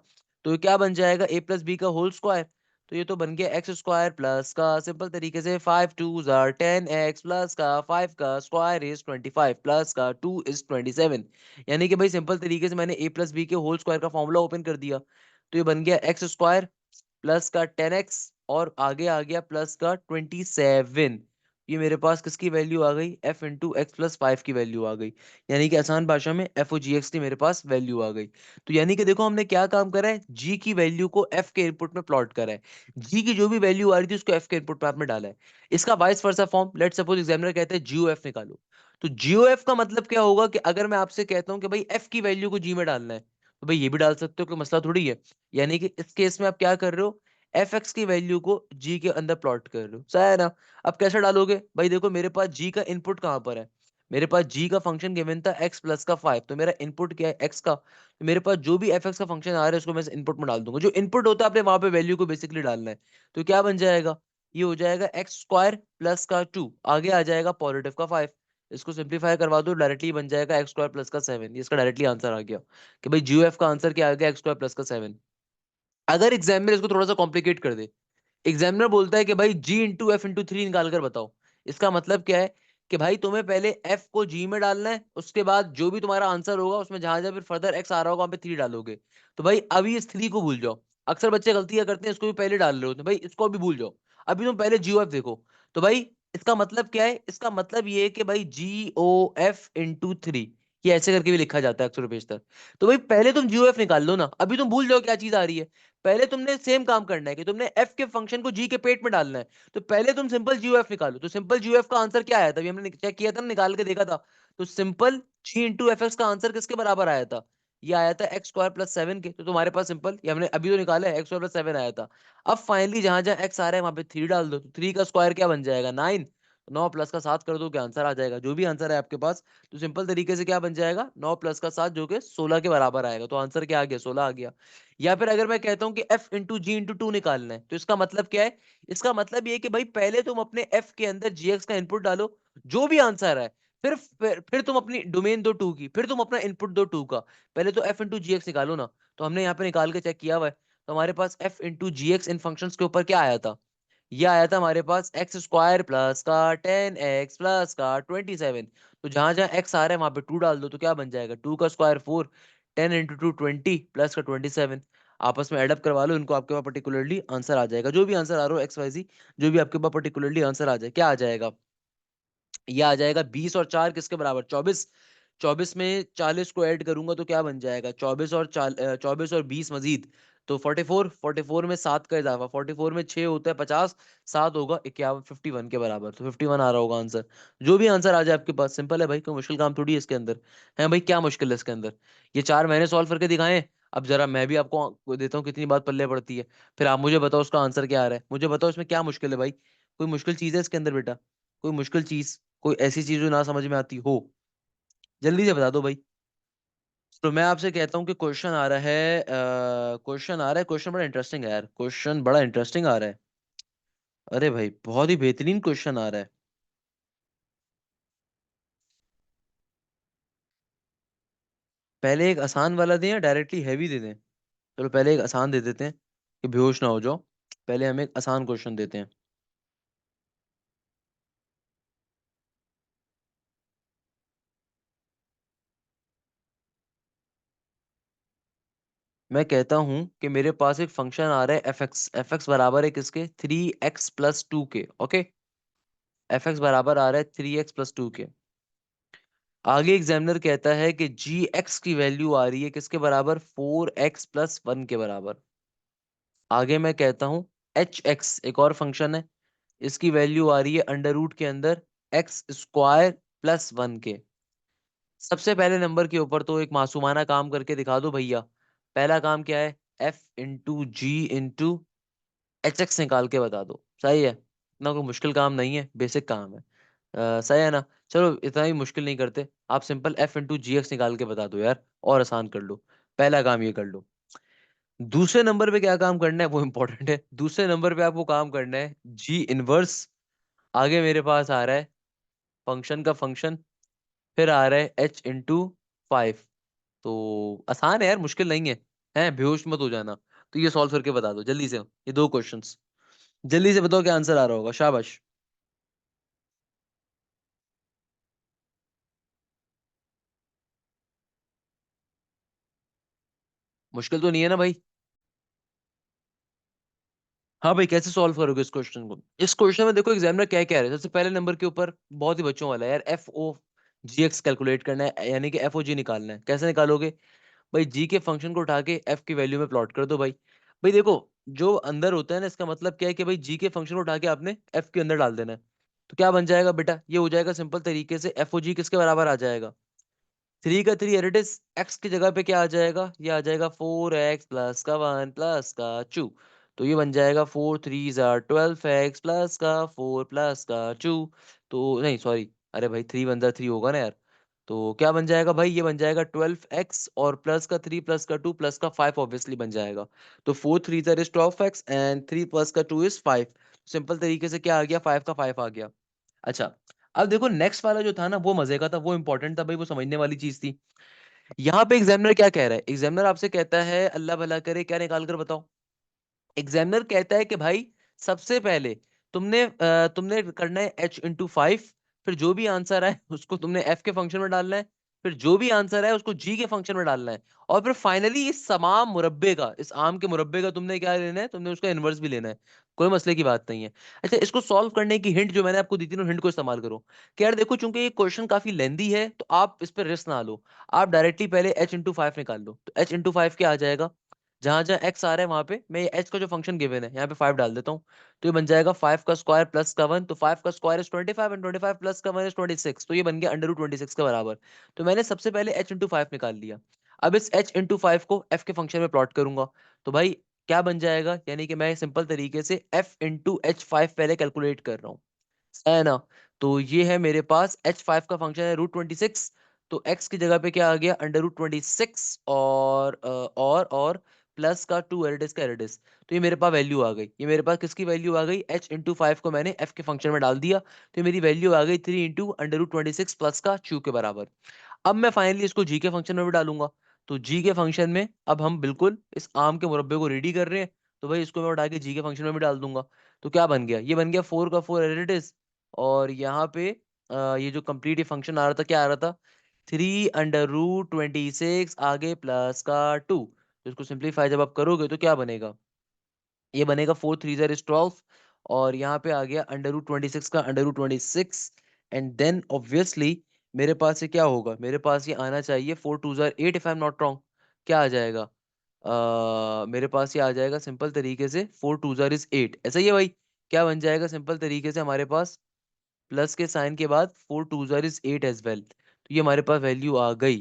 तो ये क्या बन जाएगा, ए प्लस बी का होल स्क्वायर। तो ये तो बन गया एक्स स्क्वायर प्लस का, सिंपल तरीके से 5 2 10 एक्स प्लस का 5 का स्क्वायर इज 25 प्लस का 2 इज 27। यानी कि भाई सिंपल तरीके से मैंने ए प्लस बी के होल स्क्वायर का फॉर्मूला ओपन कर दिया। तो ये बन गया एक्स स्क्वायर प्लस का 10x और आगे आ गया प्लस का 27। ये मेरे पास किसकी वैल्यू आ गई, f इंटू एक्स प्लस 5 की वैल्यू आ गई। यानी कि आसान भाषा में एफ ओ जी एक्स की मेरे पास वैल्यू आ गई। तो यानी कि देखो हमने क्या काम करा है, g की वैल्यू को f के इनपुट में प्लॉट करा है। g की जो भी वैल्यू आ रही थी उसको f के इनपुट में आपने डाला है। इसका vice versa form, let suppose examiner कहते हैं GOF निकालो। तो GOF का मतलब क्या होगा कि अगर मैं आपसे कहता हूं कि भाई f की वैल्यू को g में डालना है, तो भाई ये भी डाल सकते हो, कोई मसला थोड़ी है। यानी कि इस केस में आप क्या कर रहे हो, एफ एक्स की वैल्यू को जी के अंदर प्लॉट कर रहे हो, सही है ना। अब कैसे डालोगे, भाई देखो मेरे पास जी का इनपुट कहां पर है, मेरे पास जी का फंक्शन गिवन था एक्स प्लस का 5, तो मेरा इनपुट क्या है एक्स का, तो मेरे पास जो भी एफ एक्स का फंक्शन आ रहा है उसको मैं इनपुट में डाल दूंगा। जो इनपुट होता है आपने वहां पे वैल्यू को बेसिकली डालना है। तो क्या बन जाएगा, ये हो जाएगा एक्स स्क्वायर प्लस का 2, आगे आ जाएगा पॉजिटिव का 5। इसको सिंप्लीफाई करवा दो, डायरेक्टली बन जाएगा एक्स स्क्वायर प्लस का 7। ये इसका डायरेक्टली आंसर आ गया कि भाई जी एफ का आंसर क्या आ गया, एक्स स्क्वायर प्लस का 7। अगर एग्जामिनर इसको थोड़ा सा कॉम्प्लिकेट कर दे, एग्जामिनर बोलता है कि भाई जी इंटू एफ इंटू थ्री निकाल कर बताओ, इसका मतलब क्या है कि भाई तुम्हें पहले एफ को जी में डालना है, उसके बाद जो भी तुम्हारा आंसर होगा उसमें जहां जहां फिर फर्दर एक्स आ रहा होगा वहां पे थ्री डालोगे। तो भाई अभी इस थ्री को भूल जाओ, अक्सर बच्चे गलतियां करते हैं, इसको भी पहले डाल रहे होते हैं, भाई इसको भी भूल जाओ, अभी तुम पहले जी ओ एफ देखो। तो भाई इसका मतलब क्या है, इसका मतलब ये है कि भाई जी ओ एफ इंटू थ्री, ये ऐसे करके भी लिखा जाता है अक्सर पेशतर। तो भाई पहले तुम जी ओ एफ निकाल लो ना, अभी तुम भूल जाओ क्या चीज आ रही है। पहले तुमने सेम काम करना है कि तुमने एफ के फंक्शन को जी के पेट में डालना है। तो पहले तुम सिंपल जीओएफ निकालो। तो सिंपल जीओएफ का आंसर क्या आया था, अभी हमने चेक किया था ना, निकाल के देखा था। तो सिंपल जी इंटू एफ एक्स का आंसर किसके बराबर आया था, ये आया था एक्स स्क्वायर प्लस 7 के। तो तुम्हारे पास सिंपल ये हमने अभी तो निकाला है, एक्स स्क्वायर प्लस 7 आया था। अब फाइनली जहां जहां एक्स आ रहा है वहां पे थ्री डाल दो, तो थ्री का स्क्वायर क्या बन जाएगा, 9। 9 प्लस का 7 कर दो, क्या आंसर आ जाएगा, जो भी आंसर है आपके पास। तो सिंपल तरीके से क्या बन जाएगा, 9 प्लस का 7 जो कि 16 के बराबर आएगा। तो आंसर क्या आ गया, 16 आ गया। या फिर अगर मैं कहता हूं कि f इंटू जी इंटू टू निकालना है, तो इसका मतलब क्या है, इसका मतलब ये है कि भाई पहले तुम अपने f के अंदर gx का इनपुट डालो, जो भी आंसर है, फिर तुम अपनी डोमेन दो टू की, फिर तुम अपना इनपुट दो टू का। पहले तो f इंटू जी एक्स निकालो ना। तो हमने यहाँ पे निकाल के चेक किया हुआ है, तो हमारे पास f इंटू जी एक्स इन फंक्शन के ऊपर क्या आया था, ये आया था हमारे पास एक्स स्क्वायर प्लस का 10x प्लस का 27। तो जहां जहां x आ रहा है वहां पे 2 डाल दो, तो क्या बन जाएगा, 2 का स्क्वायर 4, 10 इंटू टू 20 प्लस का 27। आपस में एडअप करवा लो इनको, आपके पास पर्टिकुलरली आंसर आ जाएगा, जो भी आंसर आ रहा हो एक्स वाई जी, जो भी आपके पास पर्टिकुलरली आंसर आ जाए, क्या आ जाएगा, ये आ जाएगा 20 और 4 किसके बराबर, 24। 24 में 40 को ऐड करूंगा तो क्या बन जाएगा, 24 और 20 मजीद, तो 44 में 7 का इजाफा, 44 में 6 होता है 50, 7 होगा 51, 51 के बराबर, तो 51 आ रहा होगा आंसर। जो भी आंसर आ जाए आपके पास, सिंपल है भाई, कोई मुश्किल काम थोड़ी है इसके अंदर। है भाई, क्या मुश्किल है इसके अंदर? ये चार मैंने सॉल्व करके दिखाए। अब जरा मैं भी आपको देता हूँ कितनी बात पल्ले पड़ती है, फिर आप मुझे बताओ उसका आंसर क्या आ रहा है। मुझे बताओ इसमें क्या मुश्किल है भाई, कोई मुश्किल चीज है इसके अंदर बेटा? कोई मुश्किल चीज, कोई ऐसी चीज जो ना समझ में आती हो, जल्दी से बता दो भाई। तो मैं आपसे कहता हूँ कि क्वेश्चन आ रहा है, क्वेश्चन बड़ा इंटरेस्टिंग है यार, क्वेश्चन बड़ा इंटरेस्टिंग आ रहा है। अरे भाई बहुत ही बेहतरीन क्वेश्चन आ रहा है। पहले एक आसान वाला दें या डायरेक्टली हैवी दे दें? चलो पहले एक आसान दे देते हैं कि बेहोश ना हो जाओ। पहले हम एक आसान क्वेश्चन देते हैं। मैं कहता हूं कि मेरे पास एक फंक्शन आ रहा है एफ एक्स बराबर है किसके, 3x+2 के। ओके, एफ एक्स बराबर आ रहा है 3x+2 के। आगे एग्जामिनर कहता है कि जी एक्स की वैल्यू आ रही है किसके बराबर, 4x+1 के बराबर। आगे मैं कहता हूं एच एक्स एक और फंक्शन है, इसकी वैल्यू आ रही है अंडर रूट के अंदर x² + 1 के। सबसे पहले नंबर के ऊपर तो एक मासूमाना काम करके दिखा दो भैया। पहला काम क्या है, f × g × एच एक्स निकाल के बता दो। सही है, इतना कोई मुश्किल काम नहीं है, बेसिक काम है। सही है ना? चलो इतना ही मुश्किल नहीं करते, आप सिंपल f × g निकाल के बता दो यार, और आसान कर लो। पहला काम ये कर लो। दूसरे नंबर पे क्या काम करना है वो इंपॉर्टेंट है। दूसरे नंबर पे आपको काम करना है g 1। आगे मेरे पास आ रहा है फंक्शन का फंक्शन, फिर आ रहा है h × 5। तो आसान है यार, मुश्किल नहीं है। हैं, बेहोश मत हो जाना। तो ये सॉल्व करके बता दो जल्दी से, ये दो क्वेश्चंस जल्दी से बताओ क्या आंसर आ रहा होगा, शाबाश। मुश्किल तो नहीं है ना भाई? हाँ भाई, कैसे सॉल्व करोगे इस क्वेश्चन को? इस क्वेश्चन में देखो एग्जामिनर क्या कह रहे हैं। सबसे पहले नंबर के ऊपर बहुत ही बच्चों वाला है यार, FO/G कैलकुलेट करना है, यानी कि FOG निकालना है। कैसे निकालोगे भाई? जी के फंक्शन को उठा के एफ की वैल्यू में प्लॉट कर दो भाई। भाई देखो, जो अंदर होता है ना, इसका मतलब क्या है कि भाई जी के फंक्शन को उठा के आपने एफ के अंदर डाल देना है। तो क्या बन जाएगा बेटा, ये हो जाएगा सिंपल तरीके से, FOG किसके बराबर आ जाएगा, 3 का 3 एडिटिव, एक्स की जगह पे क्या आ जाएगा, ये आ जाएगा 4x+1 + 2। तो ये बन जाएगा 4 3 = 12x+4 + 2। तो नहीं सॉरी, अरे भाई 3 1 3 होगा ना यार। तो क्या बन जाएगा भाई, ये बन जाएगा 12x और +3 +2 +5 ऑब्वियसली बन जाएगा। तो 4 3 = 12x एंड 3 + 2 = 5। सिंपल तरीके से क्या आ गया, 5 का 5 आ गया। अच्छा, अब देखो नेक्स्ट वाला जो था ना, वो मजे का था, वो इंपॉर्टेंट था भाई, वो समझने वाली चीज थी। यहाँ पे एग्जामिनर क्या कह रहा है, एग्जामिनर आपसे कहता है, अल्लाह भला करे, क्या निकाल कर बताओ। एग्जामिनर कहता है कि भाई सबसे पहले तुमने करना है h × 5, फिर जो भी आंसर आए उसको तुमने f के फंक्शन में डालना है, फिर जो भी आंसर आए उसको g के फंक्शन में डालना है, और फिर फाइनली इस तमाम मुरब्बे का, इस आम के मुरब्बे का तुमने क्या लेना है, तुमने उसका इनवर्स भी लेना है। कोई मसले की बात नहीं है। अच्छा, इसको सॉल्व करने की हिंट जो मैंने आपको दी थी ना, हिंट को इस्तेमाल करो। कि यार देखो, चूंकि ये क्वेश्चन काफी लेंदी है तो आप इस पर रिस्क ना लो। आप डायरेक्टली पहले h × 5 निकाल लो। तो h × 5 क्या आ जाएगा, जहां जहां एक्स आ रहा है वहां पे मैं एच का जो फंक्शन गिवन है यहाँ पे 5 डाल देता हूँ। तो ये बन जाएगा 5 का स्क्वायर + 1। तो 5 का स्क्वायर इज 25 एंड 25 प्लस का 1 इज 26। तो ये बन गया √26 के बराबर। तो मैंने सबसे पहले h × 5 निकाल लिया। अब इस h × 5 को f के फंक्शन में प्लॉट करूंगा। तो भाई क्या बन जाएगा, यानी कि मैं सिंपल तरीके से f × h5 पहले कैलकुलेट कर रहा हूँ, है ना? तो ये है मेरे पास h5 का फंक्शन है √26। तो x की जगह पे क्या आ गया, √26, और प्लस का 2 एरिडिस का एरिडिस। तो ये मेरे पास वैल्यू आ गई, ये मेरे पास किसकी वैल्यू आ गई, h × 5 को मैंने f के फंक्शन में डाल दिया। तो ये मेरी वैल्यू आ गई 3 × √26 प्लस का 2 के बराबर। अब मैं फाइनली इसको जी के फंक्शन में भी डालूंगा। तो जी के फंक्शन में अब हम बिल्कुल इस आम के मुरब्बे को रेडी कर रहे हैं। तो भाई इसको मैं उठा के जी के फंक्शन में भी डाल दूंगा। तो क्या बन गया, ये बन गया 4 का 4 एरिडिस। और यहाँ पे ये जो कंप्लीट ये फंक्शन आ रहा था, क्या आ रहा था, 3 √26 आगे प्लस का 2। तो इसको सिंप्लीफाई जब आप करोगे तो क्या बनेगा, ये बनेगा 4 3 = 12। और यहाँ पे आ गया √26 का √26। एंड देन ऑब्वियसली मेरे पास ये क्या होगा, मेरे पास ये आना चाहिए 4 2 = 8 if I am not wrong. क्या आ जाएगा, मेरे पास ये आ जाएगा सिंपल तरीके से 4 2 इज 8, ऐसा ही है भाई। क्या बन जाएगा सिंपल तरीके से हमारे पास, प्लस के साइन के बाद 4 2 इज 8 एज वेल, तो ये हमारे पास वैल्यू आ गई।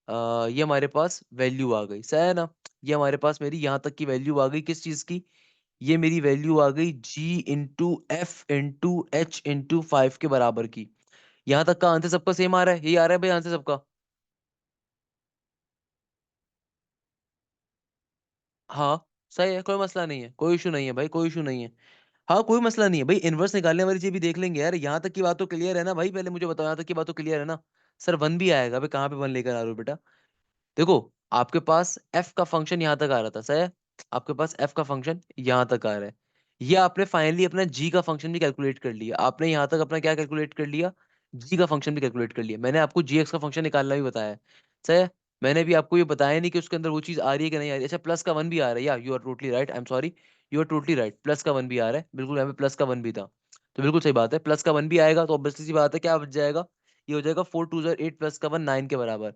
ये हमारे पास वैल्यू आ गई, सही है ना। ये हमारे पास मेरी यहाँ तक की वैल्यू आ गई किस चीज की, ये मेरी वैल्यू आ गई G × F × H × 5 के बराबर की। यहाँ तक का आंसर सबका सेम आ रहा है, यही आ रहा है भाई आंसर सबका। हाँ सही है, कोई मसला नहीं है, कोई इशू नहीं है भाई, कोई इशू नहीं है। हाँ कोई मसला नहीं है भाई, इनवर्स निकालने वाली चीज भी देख लेंगे यार। यहाँ तक की बात तो क्लियर है ना भाई, पहले मुझे बताओ यहाँ तक की बात तो क्लियर है ना। सर वन भी आएगा भाई, कहाँ पे वन लेकर आ रहे हो बेटा। देखो आपके पास एफ का फंक्शन यहाँ तक आ रहा था, सही है। आपके पास एफ का फंक्शन यहाँ तक आ रहा है। ये आपने फाइनली अपना जी का फंक्शन भी कैलकुलेट कर लिया, आपने यहाँ तक अपना क्या कैलकुलेट कर लिया, जी का फंक्शन भी कैलकुलेट कर लिया। मैंने आपको जी एक्स का फंक्शन निकालना भी बताया है, सही है। मैंने भी आपको ये बताया नहीं कि उसके अंदर वो चीज आ रही है कि नहीं आ रही है। अच्छा प्लस का वन भी आ रहा है, या you are totally right, I am sorry, you are totally right, plus का वन भी आ रहा है, बिल्कुल यहाँ पे प्लस का वन भी था। तो बिल्कुल सही बात है, प्लस का वन भी आएगा तो ऑब्वियसली सी बात है क्या बच जाएगा, ये हो जाएगा 4 2 8 प्लस का वन 9 के बराबर।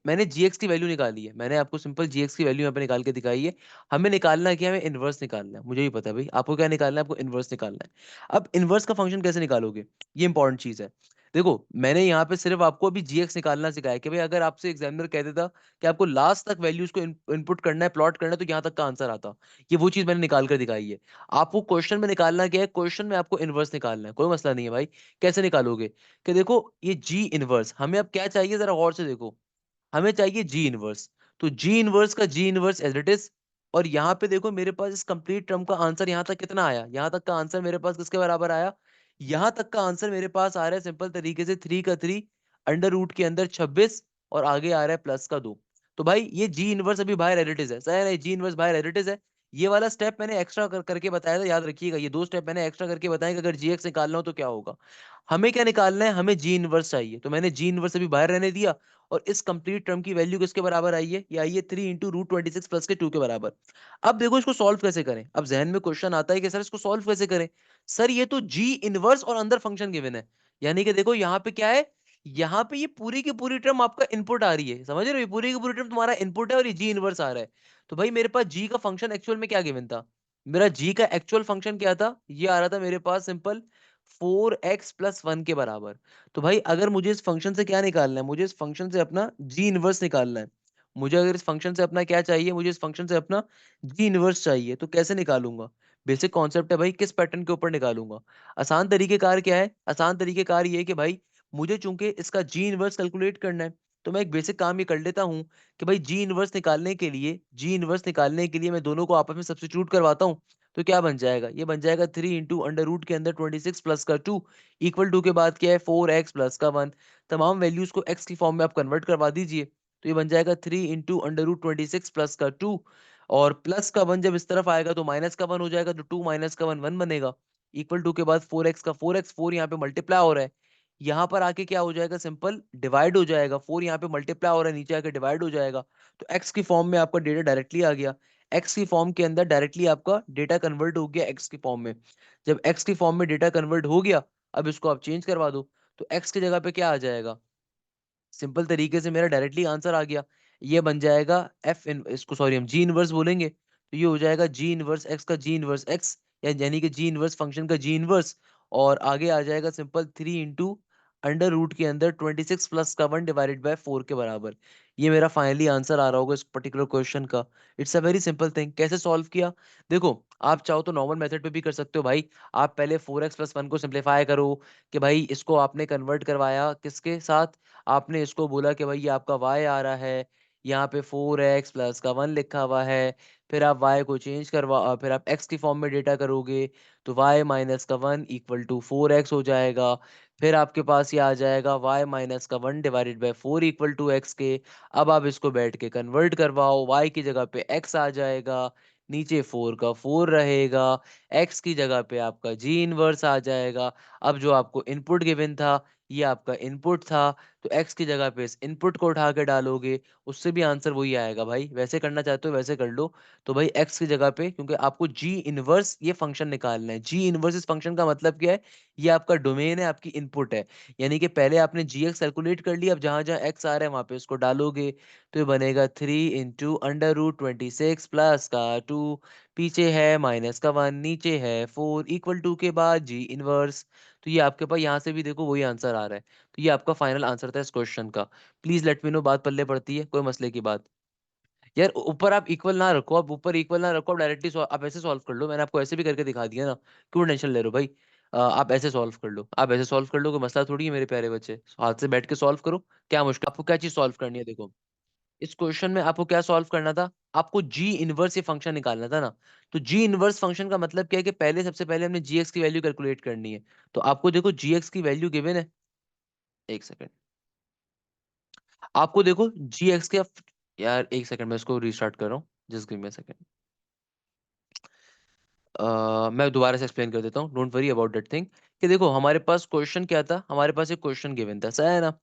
मैंने जीएक्स की वैल्यू निकाली है, मैंने आपको सिंपल जीएक्स की वैल्यू यहाँ पे निकाल के दिखाई है। हमें निकालना है कि हमें इनवर्स निकालना है, मुझे भी पता है भाई आपको क्या निकालना है, आपको इनवर्स निकालना है। अब इनवर्स का फंक्शन कैसे निकालोगे, ये इंपॉर्टेंट चीज है। देखो मैंने यहाँ पे सिर्फ आपको अभी जीएक्स निकालना सिखाया कि भाई अगर आपसे एग्जामिनर कहते था कि आपको लास्ट तक वैल्यूज को इनपुट करना है, प्लॉट करना है, तो यहाँ तक का आंसर आता, ये वो चीज मैंने निकाल कर दिखाई है। आपको क्वेश्चन में निकालना क्या है, क्वेश्चन में आपको इनवर्स निकालना है, कोई मसला नहीं है भाई। कैसे निकालोगे, कि देखो ये जी इनवर्स हमें अब क्या चाहिए, जरा गौर से देखो। हमें चाहिए जी इनवर्स, तो जी इनवर्स का g inverse as it is. और यहाँ पे देखो मेरे पास इस कंप्लीट टर्म का आंसर यहाँ तक कितना आया, यहाँ तक का आंसर मेरे पास किसके बराबर आया, यहाँ तक का आंसर मेरे पास आ रहा है सिंपल तरीके से 3 का 3 अंडर रूट के अंदर 26, और आगे आ रहा है +2। तो भाई ये जी इनवर्स अभी बाहर एडिटिव है, सही है ना, जी इनवर्स बाहर एडिटिव है। ये वाला स्टेप मैंने एक्स्ट्रा करके बताया था, याद रखिएगा, ये दो स्टेप मैंने एक्स्ट्रा करके बताया कि अगर जी एक्स निकालना हो तो क्या होगा। हमें क्या निकालना है, हमें जी इनवर्स चाहिए, तो मैंने जी इनवर्स अभी बाहर रहने दिया। और इस कंप्लीट टर्म की वैल्यू किसके बराबर आई है, ये आई है 3 × √26 प्लस के 2 के बराबर। अब देखो इसको सॉल्व कैसे करें, अब जहन में क्वेश्चन आता है कि सर इसको सॉल्व कैसे करें। सर ये तो जी इनवर्स और अंदर फंक्शन गिवन है, यानी कि देखो यहाँ पे क्या है, यहाँ पे ये पूरी की पूरी टर्म आपका इनपुट आ रही है, समझ रहे हो, ये पूरी की पूरी टर्म तुम्हारा इनपुट है और ये जी इनवर्स आ रहा है। तो भाई मेरे पास जी का फंक्शन एक्चुअल में क्या गिवन था, मेरा जी का एक्चुअल फंक्शन क्या था, ये आ रहा था मेरे पास सिंपल 4x + 1 के बराबर। तो भाई अगर मुझे इस फंक्शन से क्या निकालना है, मुझे इस फंक्शन से अपना जी इनवर्स निकालना है। मुझे अगर इस फंक्शन से अपना क्या चाहिए, मुझे इस फंक्शन से अपना जी इनवर्स चाहिए, तो कैसे निकालूंगा। बेसिक कॉन्सेप्ट है भाई, किस पैटर्न के ऊपर निकालूंगा। आसान तरीकेकार क्या है, आसान तरीकेकार ये है कि भाई मुझे चूंकि इसका जी इनवर्स कैलकुलेट करना है, तो मैं एक बेसिक काम ये कर लेता हूँ कि भाई जी इनवर्स निकालने के लिए मैं दोनों को आपस में सब्स्टिट्यूट करवाता हूँ। तो क्या बन जाएगा, ये बन जाएगा 3 × अंडर रूट के अंदर 26 प्लस का 2 इक्वल टू के बाद क्या है 4x प्लस का 1। तमाम वैल्यूज को x की फॉर्म में आप कन्वर्ट करवा दीजिए, तो ये बन जाएगा 3 × अंडर रूट 26 प्लस का 2। और प्लस का 1 जब इस तरफ आएगा तो माइनस का 1 हो जाएगा, तो 2 माइनस का 1 1 बनेगा। इक्वल टू के बाद 4x का 4x, 4 यहाँ पे मल्टीप्लाई हो रहा है, यहाँ पर आके क्या हो जाएगा, सिंपल डिवाइड हो जाएगा, 4 यहाँ पे मल्टीप्लाई हो रहा है, नीचे आके डिवाइड हो जाएगा। तो x की फॉर्म में आपका डेटा डायरेक्टली आ गया, एक्स की फॉर्म के अंदर डायरेक्टली आपका डेटा कन्वर्ट हो गया एक्स की फॉर्म में। जब एक्स की फॉर्म में डेटा कन्वर्ट हो गया, अब इसको आप चेंज करवा दो, तो एक्स की जगह पे क्या आ जाएगा, सिंपल तरीके से मेरा डायरेक्टली आंसर आ गया। ये बन जाएगा एफ इन, इसको सॉरी हम जी इनवर्स बोलेंगे, तो ये हो जाएगा जी इनवर्स एक्स का जी इनवर्स एक्स, यानी कि जी इनवर्स फंक्शन का जी इनवर्स। और आगे आ जाएगा सिंपल 3 × अंडर रूट के अंदर 26 प्लस का 1 डिवाइडेड बाय 4 के बराबर। ये मेरा फाइनली आंसर आ रहा होगा इस पर्टिकुलर क्वेश्चन का। It's a very simple thing, कैसे सॉल्व किया। देखो आप चाहो तो नॉर्मल मेथड पे भी कर सकते हो भाई। आप पहले 4x + 1 को सिंप्लीफाई करो, कि भाई इसको आपने कन्वर्ट करवाया किसके साथ, आपने इसको बोला कि भाई ये आपका y आ रहा है, यहाँ पे 4x प्लस का 1 लिखा हुआ है। फिर आप y को चेंज फिर आप x की फॉर्म में डेटा करोगे, तो y माइनस का 1 इक्वल टू 4x हो जाएगा। फिर आपके पास ये आ जाएगा y माइनस का 1 divided by 4 equal to x के। अब आप इसको बैठ के कन्वर्ट करवाओ, y की जगह पे x आ जाएगा, नीचे 4 का 4 रहेगा, x की जगह पे आपका जी इनवर्स आ जाएगा। अब जो आपको इनपुट गिवन था, ये आपका इनपुट था, तो एक्स की जगह पे इस इनपुट को उठा के डालोगे, उससे भी आंसर वही आएगा भाई। वैसे करना चाहते हो वैसे कर लो। तो भाई एक्स की जगह पे, क्योंकि आपको जी इनवर्स ये फंक्शन निकालना है, जी इनवर्स इस फंक्शन का मतलब क्या है, ये आपका डोमेन है, आपकी इनपुट है। यानी कि पहले आपने जी एक्स कैलकुलेट कर लिया, अब जहां जहां एक्स आ रहा है वहां पे उसको डालोगे। तो ये बनेगा 3 × √26 प्लस का 2, पीछे है माइनस का 1, नीचे है 4, इक्वल टू के बाद जी इनवर्स। तो ये आपके पास यहाँ से भी देखो वही आंसर आ रहा है। तो ये आपका फाइनल आंसर था इस क्वेश्चन का। प्लीज लेट मी नो, बात पल्ले पड़ती है, कोई मसले की बात। यार ऊपर आप इक्वल ना रखो, आप ऊपर इक्वल ना रखो, आप डायरेक्टली आप ऐसे सॉल्व कर लो, मैंने आपको ऐसे भी करके दिखा दिया ना, क्यों टेंशन ले रहे हो भाई। आप ऐसे सॉल्व कर लो, आप ऐसे सॉल्व कर लो, कोई मसला थोड़ी है मेरे प्यारे बच्चे, हाथ से बैठ के सॉल्व करो। क्या मुश्किल, आपको क्या चीज सॉल्व करनी है, देखो इस क्वेश्चन में आपको क्या सॉल्व करना था, आपको जी इनवर्स ये फंक्शन निकालना था ना। तो जी इनवर्स फंक्शन का मतलब क्या है कि पहले सबसे पहले हमने जी एक्स की वैल्यू कैलकुलेट करनी है। तो आपको देखो जी एक्स की वैल्यू गिवन है, एक सेकंड, आपको देखो जी एक्स के, यार एक सेकंड मैं इसको रीस्टार्ट कर रहा हूँ, just give me a second. मैं दोबारा से एक्सप्लेन कर देता हूँ, don't worry about that thing. कि देखो हमारे पास क्वेश्चन क्या था, हमारे पास एक क्वेश्चन गिवन था, सही है ना।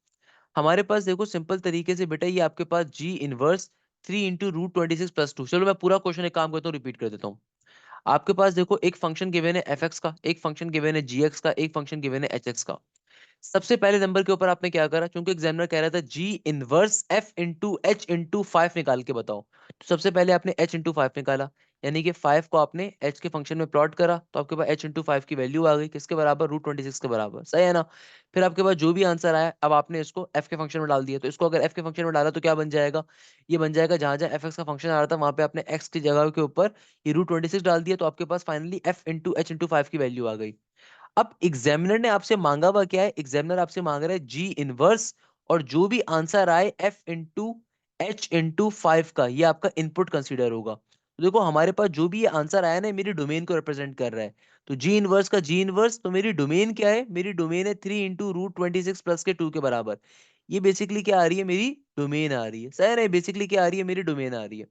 हमारे पास देखो सिंपल तरीके से बेटा, ये आपके पास जी इनवर्स 3 × √26 + 2। चलो मैं पूरा क्वेश्चन एक काम करता हूँ, रिपीट कर देता हूँ। आपके पास देखो एक फंक्शन गिवन है एफ एक्स का, एक फंक्शन गिवन है जी एक्स का, एक फंक्शन गिवन है एच एक्स का। सबसे पहले नंबर के ऊपर आपने क्या करा, क्योंकि एग्जामिनर कह रहा था जी inverse F into H into 5 निकाल के बताओ। तो सबसे पहले आपने एच इंटू 5 निकाला, यानी कि 5 को आपने एच के फंक्शन में प्लॉट करा, तो आपके पास एच इंटू 5 की वैल्यू आ गई, किसके बराबर, √26 के बराबर, सही है ना। फिर आपके पास जो भी आंसर आया, अब आपने इसको एफ के फंक्शन में डाल दिया। तो इसको अगर एफ के फंक्शन में डाला तो क्या बन जाएगा, ये बन जाएगा जहां जहां एफ एक्स का फंक्शन आ रहा था वहां पे आपने एक्स की जगह के ऊपर ये √26 डाल दिया, तो आपके पास finally F into H into 5 की वैल्यू आ गई। अब एग्जामिनर ने आपसे मांगा हुआ क्या है, एग्जामिनर आपसे मांग रहा है जी इनवर्स, और जो भी आंसर आए एफ इंटू एच इंटू 5 का, ये आपका इनपुट कंसीडर होगा। तो देखो हमारे पास जो भी ये आंसर आया ना, मेरी डोमेन को रिप्रेजेंट कर रहा है। तो जी इनवर्स का जी इनवर्स, तो मेरी डोमेन क्या है, मेरी डोमेन है 3 × √26 प्लस के 2 के बराबर। ये बेसिकली क्या आ रही है, मेरी डोमेन आ रही है, सही है, बेसिकली क्या आ रही है, मेरी डोमेन आ रही है।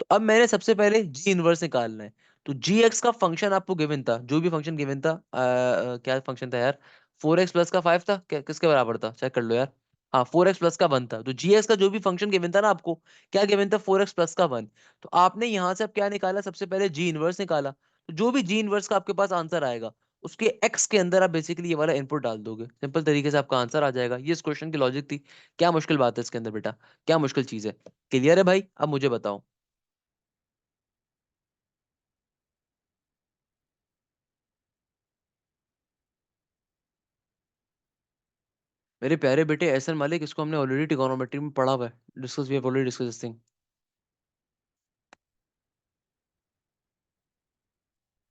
तो अब मैंने सबसे पहले जी इनवर्स निकालना है। तो जी एक्स का फंक्शन आपको गिवन था, जो भी फंक्शन गिवन था, क्या फंक्शन था यार, 4x प्लस का 5 था, किसके बराबर था, चेक कर लो यार। हाँ 4x प्लस का 1 था। तो जी एक्स का जो भी फंक्शन गिवन था ना आपको, क्या गिवन था, 4x प्लस का 1। तो आपने यहां से अब क्या निकाला, सबसे पहले जी इनवर्स निकाला। तो जो भी जी इनवर्स का आपके पास आंसर आएगा, उसके एक्स के अंदर आप बेसिकली ये वाला इनपुट डाल दोगे, सिंपल तरीके से आपका आंसर आ जाएगा। ये इस क्वेश्चन की लॉजिक थी। क्या मुश्किल बात है इसके अंदर बेटा, क्या मुश्किल चीज है, क्लियर है भाई, अब मुझे बताओ। मेरे प्यारे बेटे एहसन मालिक, इसको हमने ऑलरेडी ट्रिगोनोमेट्री में पढ़ा हुआ है, discuss we have already discuss this thing.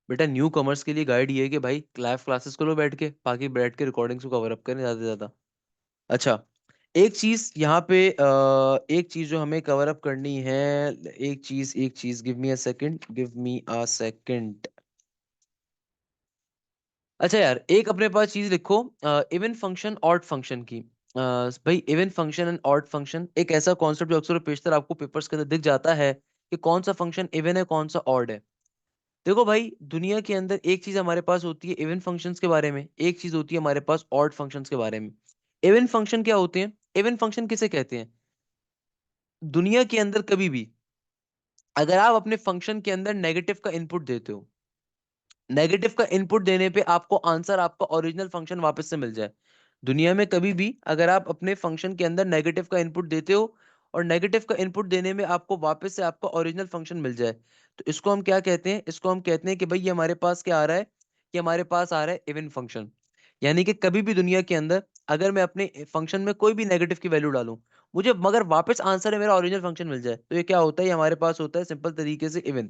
बेटा न्यू कमर्स के लिए गाइड ये है कि भाई लाइव क्लासेस को लो बैठ के, बाकी बैठ के रिकॉर्डिंग्स को कवर अप करें ज्यादा से ज्यादा। अच्छा, एक चीज यहाँ पे एक चीज जो हमें कवर अप करनी है, एक चीज give me a second, give me a second. अच्छा यार, एक अपने पास चीज लिखो, इवन फंक्शन ऑड फंक्शन की। भाई even function and odd function एक ऐसा कॉन्सेप्ट जो अक्सर पेशतर आपको पेपर्स के अंदर दिख जाता है, कि कौन सा फंक्शन इवन है कौन सा ऑड है। देखो भाई दुनिया के अंदर एक चीज हमारे पास होती है इवन फंक्शंस के बारे में, एक चीज होती है हमारे पास ऑड फंक्शंस के बारे में। इवन फंक्शन क्या होते हैं, इवन फंक्शन किसे कहते हैं, दुनिया के अंदर कभी भी अगर आप अपने फंक्शन के अंदर नेगेटिव का इनपुट देते हो, नेगेटिव का इनपुट देने पे आपको आंसर आपका ओरिजिनल फंक्शन वापस से मिल जाए। दुनिया में कभी भी अगर आप अपने फंक्शन के अंदर नेगेटिव का इनपुट देते हो, और नेगेटिव का इनपुट देने में आपको वापस से आपका ओरिजिनल फंक्शन मिल जाए, तो इसको हम क्या कहते हैं, इसको हम कहते हैं कि भाई ये हमारे पास क्या आ रहा है, कि हमारे पास आ रहा है इवन फंक्शन। यानी कि कभी भी दुनिया के अंदर अगर मैं अपने फंक्शन में कोई भी नेगेटिव की वैल्यू डालूं, मुझे मगर वापस आंसर है मेरा ओरिजिनल फंक्शन मिल जाए, तो ये क्या होता है, ये हमारे पास होता है सिंपल तरीके से इवन।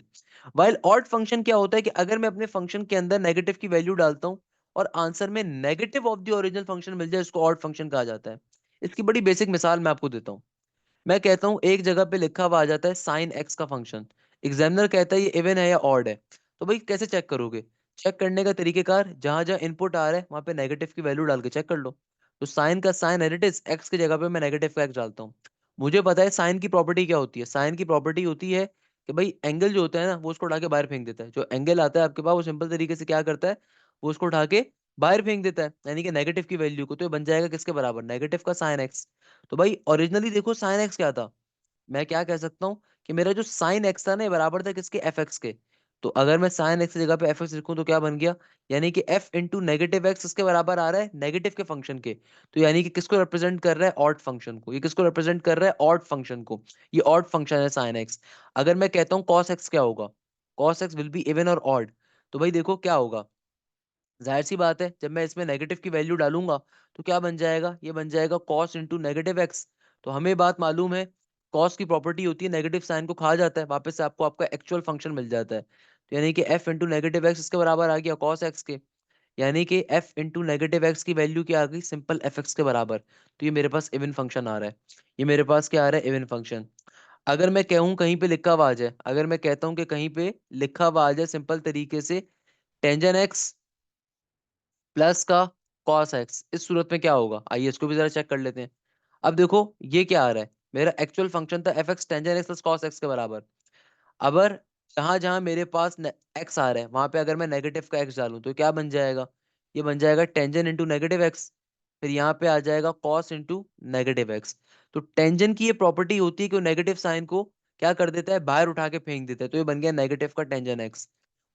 वाइल ऑड फंक्शन क्या होता है, कि अगर मैं अपने फंक्शन के अंदर नेगेटिव की वैल्यू डालता हूं, और आंसर में negative of the original function मिल जाए, इसको ऑड फंक्शन कहा जाता है। इसकी बड़ी बेसिक मिसाल मैं आपको देता हूं। मैं कहता हूं एक जगह पे लिखा हुआ आ जाता है साइन एक्स का फंक्शन, एग्जामिनर कहता है ये इवन है या ऑड है। तो भाई कैसे चेक करोगे, चेक करने का तरीकेकार, जहां जहां इनपुट आ रहा है वहां पे नेगेटिव की वैल्यू डाल के चेक कर लो। तो साइन का sine as it is, x की जगह पे मैं नेगेटिव का एक्स डालता हूँ। मुझे पता है साइन की प्रॉपर्टी क्या होती है, साइन की प्रॉपर्टी होती है कि भाई एंगल जो होता है ना, वो उसको उठा के बाहर फेंक देता है। जो एंगल आता है आपके पास वो सिंपल तरीके से क्या करता है, वो उसको उठा के बाहर फेंक देता है, यानी कि नेगेटिव की वैल्यू को, तो ये बन जाएगा किसके बराबर, नेगेटिव का साइन एक्स। तो भाई ओरिजिनली देखो साइन एक्स क्या था, मैं क्या कह सकता हूँ कि मेरा जो साइन एक्स था ना ये बराबर था किसके, एफ एक्स के। तो अगर मैं साइन एक्स की जगह पे एफ एक्स लिखूं तो क्या बन गया, यानी कि एफ इंटू नेगेटिव एक्स इसके बराबर आ रहा है नेगेटिव के फंक्शन के। तो यानी कि किसको रिप्रेजेंट कर रहा है, ऑड फंक्शन को, ये किसको रिप्रेजेंट कर रहा है, ऑड फंक्शन को। ये ऑड फंक्शन है साइन एक्स। अगर मैं कहता हूँ कॉस एक्स क्या होगा, cos x will be even और ऑड। तो भाई देखो क्या होगा, जाहिर सी बात है जब मैं इसमें नेगेटिव की वैल्यू डालूंगा तो क्या बन जाएगा, ये बन जाएगा कॉस इंटू नेगेटिव एक्स। तो हमें बात मालूम है, कॉस की प्रॉपर्टी होती है नेगेटिव साइन को खा जाता है, वापस से आपको आपका एक्चुअल फंक्शन मिल जाता है। तो यानी कि एफ इंटू नेगेटिव एक्स इसके बराबर आ गया कॉस एक्स के। यानी कि एफ इंटू नेगेटिव एक्स की वैल्यू क्या आ गई, सिंपल एफ एक्स के बराबर। तो ये मेरे पास इवन फंक्शन आ रहा है, ये मेरे पास क्या आ रहा है, इवन फंक्शन। अगर मैं कहूँ कहीं पे लिखा हुआ आ जाए, अगर मैं कहता हूँ कि कहीं पे लिखा हुआ आ जाए सिंपल तरीके से, टेंजन एक्स प्लस का कॉस एक्स, इस सूरत में क्या होगा, आइए इसको भी जरा चेक कर लेते हैं। अब देखो ये क्या आ रहा है, मेरा एक्चुअल फंक्शन था F x tangent x plus cos x के बराबर। अगर जहां जहां मेरे पास एक्स आ रहा है वहां पे अगर मैं नेगेटिव का एक्स डालूं तो क्या बन जाएगा, ये बन जाएगा टेंजन इंटू नेगेटिव एक्स। फिर यहाँ पे आ जाएगा कॉस इंटू नेगेटिव एक्स। तो टेंजन की ये प्रॉपर्टी होती है कि वो नेगेटिव साइन को क्या कर देता है, बाहर उठा के फेंक देता है, तो ये बन गया नेगेटिव का टेंजन एक्स।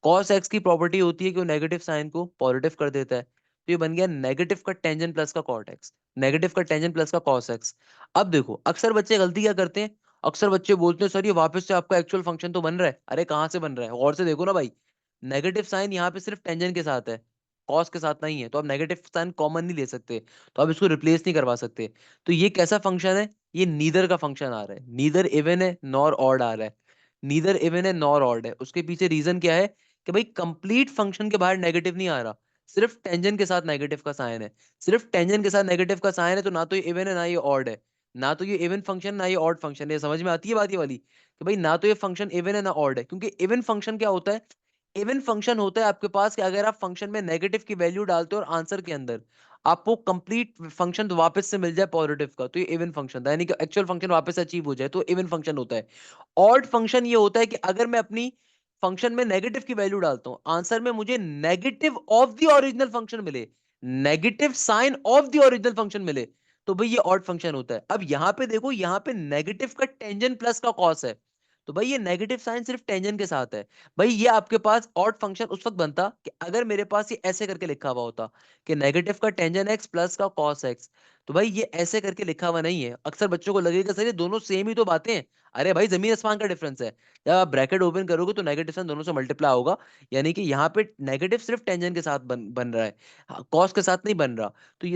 कॉस एक्स की प्रॉपर्टी होती है कि वो नेगेटिव साइन को पॉजिटिव कर देता है, तो ये बन गया नेगेटिव का टेंजन प्लस का कॉट एक्स, नेगेटिव का टेंजन प्लस का कॉस एक्स। अब देखो अक्सर बच्चे गलती क्या करते हैं, अक्सर बच्चे बोलते हैं सर ये वापस से आपका एक्चुअल फंक्शन तो बन रहा है, अरे कहाँ से बन रहा है, गौर से देखो ना भाई, नेगेटिव साइन यहाँ पे सिर्फ टेंजन के साथ है, कॉस के साथ नहीं है, तो आप नेगेटिव साइन कॉमन नहीं ले सकते, तो आप इसको रिप्लेस नहीं करवा सकते। तो ये कैसा फंक्शन है, ये नीदर का फंक्शन आ रहा है, नीदर इवन है नॉर ऑड आ रहा है, नीदर इवन है नॉर ऑड है। उसके पीछे रीजन क्या है कि भाई कंप्लीट फंक्शन के बाहर नेगेटिव नहीं आ रहा, सिर्फ टेंजन के साथ नेगेटिव का साइन है, सिर्फ टेंजन के साथ नेगेटिव का साइन है, तो ना तो ये इवन है ना ये ऑड है, ना तो ये इवन फंक्शन ना ये ऑड फंक्शन है। समझ में आती है बात ये वाली कि भाई ना तो ये फंक्शन इवन है ना ऑड है, क्योंकि इवन फंक्शन क्या होता है, इवन फंक्शन होता है आपके पास कि अगर आप फंक्शन में नेगेटिव की वैल्यू डालते हो और आंसर के अंदर आपको कंप्लीट फंक्शन वापस से मिल जाए पॉजिटिव का, तो ये इवन फंक्शन था, यानी कि एक्चुअल फंक्शन वापस अचीव हो जाए, तो इवन फंक्शन होता है। ऑड फंक्शन ये होता है कि अगर मैं अपनी फंक्शन में नेगेटिव की वैल्यू डालता हूं, आंसर में मुझे negative of the original function मिले, negative sign of the original function मिले, तो भाई ये ऑड फंक्शन होता है। अब यहां पे देखो, यहां पे नेगेटिव का टेंजन प्लस का कॉस है, तो भाई ये नेगेटिव साइन सिर्फ टेंजन के साथ है। भाई ये आपके पास ऑड फंक्शन उस वक्त बनता कि अगर मेरे पास ये ऐसे करके लिखा हुआ होता कि नेगेटिव का टेंजन एक्स प्लस का कॉस एक्स। तो भाई ये ऐसे करके लिखा हुआ नहीं है, अक्सर बच्चों को लगेगा सर ये दोनों सेम ही तो बातें हैं। अरे भाई जमीन आसमान का डिफरेंस है, जब आप ब्रैकेट ओपन करोगे तो नेगेटिव साइन दोनों से मल्टीप्लाई होगा, यानी कि यहाँ पे नेगेटिव सिर्फ टेंजन के साथ बन रहा है, कॉस के साथ नहीं बन रहा। तो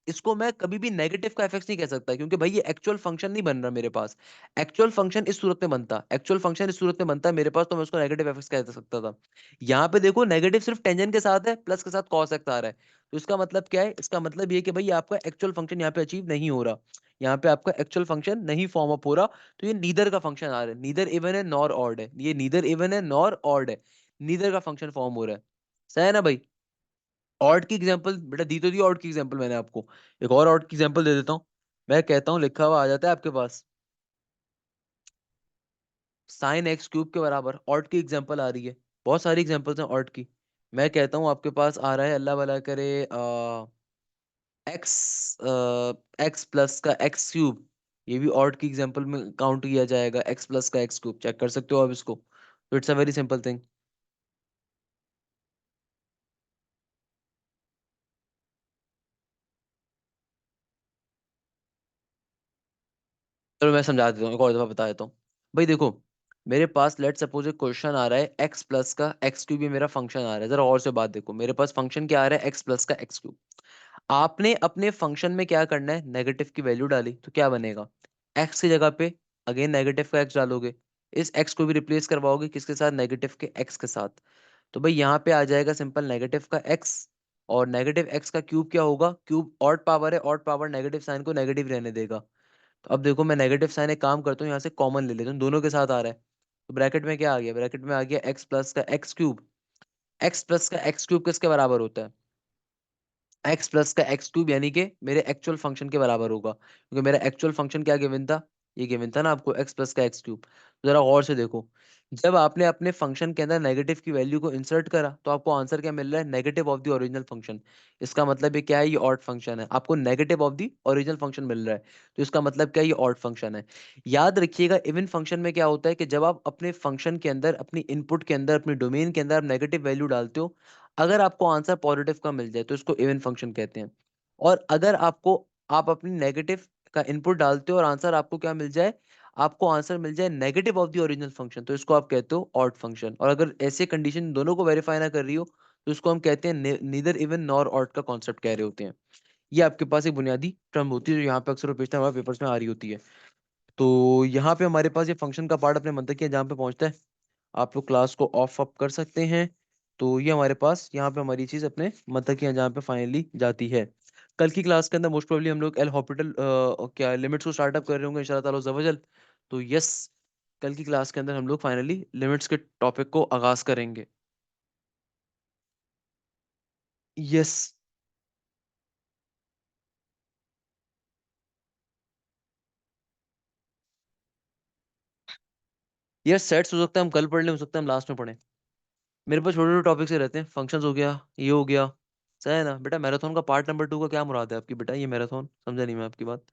इसको मैं कभी भी नेगेटिव का एफएक्स नहीं कह सकता, क्योंकि भाई ये एक्चुअल फंक्शन नहीं बन रहा मेरे पास। एक्चुअल फंक्शन इस सूरत में बनता, एक्चुअल फंक्शन इस सूरत में बनता है मेरे पास, तो मैं उसको नेगेटिव एफएक्स कह सकता था। यहाँ पे देखो नेगेटिव सिर्फ टेंजन के साथ है, प्लस के साथ कॉस एक्स आ रहा है, तो इसका मतलब क्या है, इसका मतलब ये कि भाई आपका एक्चुअल फंक्शन यहाँ पे अचीव नहीं हो रहा, यहाँ पे आपका एक्चुअल फंक्शन नहीं फॉर्म अप हो रहा। तो ये नीदर का फंक्शन आ रहा है, नीदर इवन है नॉर ऑड है, ये नीदर इवन है नॉर ऑड है, नीदर का फंक्शन फॉर्म हो रहा है। सही है ना भाई। ऑड की एग्जांपल बेटा दी तो दी, ऑड की एग्जांपल मैंने आपको, एक और ऑड की एग्जांपल दे देता हूँ। मैं कहता हूँ लिखा हुआ आ जाता है आपके पास साइन एक्स क्यूब के बराबर, ऑड की एग्जांपल आ रही है, बहुत सारी एग्जांपल्स हैं ऑड की। मैं कहता हूँ आपके पास आ रहा है, अल्लाह भला करे, एक्स एक्स प्लस का एक्स क्यूब, ये भी ऑड की एग्जांपल में काउंट किया जाएगा, एक्स प्लस का एक्स क्यूब, चेक कर सकते हो आप इसको, तो it's a very simple thing. चलो मैं समझा देता हूँ, एक और दफा बता देता हूँ। भाई देखो, मेरे पास लेट सपोज एक क्वेश्चन आ रहा है, एक्स प्लस का एक्स क्यूब, ये मेरा फंक्शन आ रहा है, जरा और से बात देखो, मेरे पास फंक्शन क्या आ रहा है, एक्स प्लस का एक्स क्यूब। आपने अपने फंक्शन में क्या करना है, नेगेटिव की वैल्यू डाली तो क्या बनेगा, एक्स की जगह पे अगेन नेगेटिव का एक्स डालोगे, इस एक्स को भी रिप्लेस करवाओगे किसके साथ, नेगेटिव के एक्स के साथ। तो भाई यहाँ पे आ जाएगा सिंपल नेगेटिव का एक्स, और नेगेटिव एक्स का क्यूब क्या होगा, क्यूब ऑड पावर है, ऑड पावर नेगेटिव साइन को नेगेटिव रहने देगा। तो अब देखो मैं नेगेटिव साइन एक काम करता हूँ, यहाँ से कॉमन ले लेता हूँ, दोनों के साथ आ रहा है, तो ब्रैकेट में क्या आ गया, ब्रैकेट में आ गया एक्स प्लस का एक्स क्यूब। एक्स प्लस का एक्स क्यूब किसके बराबर होता है, एक्स प्लस का एक्स क्यूब, यानी कि मेरे एक्चुअल फंक्शन के बराबर होगा, क्योंकि मेरा एक्चुअल फंक्शन क्या गिवन था, ये गिवन था ना आपको, एक्स प्लस का एक्स क्यूब। जरा गौर से देखो, जब आपने अपने फंक्शन के अंदर नेगेटिव की वैल्यू को इंसर्ट करा तो आपको आंसर क्या मिल रहा है, negative of the original function. इसका मतलब ये क्या है, ये ऑड फंक्शन है, आपको negative of the original function मिल रहा है। तो इसका मतलब क्या है, ये ऑड फंक्शन है। याद रखिएगा इवन फंक्शन में क्या होता है कि जब आप अपने फंक्शन के अंदर, अपनी इनपुट के अंदर, अपनी डोमेन के अंदर आप नेगेटिव वैल्यू डालते हो, अगर आपको आंसर पॉजिटिव का मिल जाए तो इसको इवन फंक्शन कहते हैं। और अगर आपको, आप अपनी नेगेटिव का इनपुट डालते हो और आंसर आपको क्या मिल जाए, आपको आंसर मिल जाए negative of the original function, तो इसको आप कहते हो ऑड फंक्शन। और अगर ऐसे कंडीशन दोनों को वेरीफाई ना कर रही हो तो इसको हम कहते हैं नीदर इवन नॉर ऑड का कॉन्सेप्ट कह रहे होते हैं। ये आपके पास एक बुनियादी टर्म होती है जो यहाँ पे अक्सर पेशतर हमारे पेपर्स में आ रही होती है। तो यहाँ पे हमारे पास ये फंक्शन का पार्ट अपने मंतक के जहाँ पे पहुंचता है, आप लोग क्लास को ऑफ अप कर सकते हैं। तो ये हमारे पास यहाँ पे हमारी चीज अपने मतलब कि जहाँ पे फाइनली जाती है। कल की क्लास के अंदर मोस्ट प्रोबेबली हम लोग एल हॉपिटल क्या लिमिट्स को स्टार्टअप कर रहे होंगे इंशाल्लाह ताला ज़वजल। तो यस, कल की क्लास के अंदर हम लोग फाइनली लिमिट्स के टॉपिक को आगाज करेंगे। यस। यस, सेट्स हो सकता है हम कल पढ़ लें, हो सकता है हम लास्ट में पढ़ें। मेरे पास छोटे छोटे टॉपिक से रहते हैं, फंक्शंस हो गया, ये हो गया। सही है ना बेटा। मैराथन का पार्ट नंबर 2 का क्या मुराद है आपकी बेटा, ये मैराथन समझा नहीं मैं आपकी बात।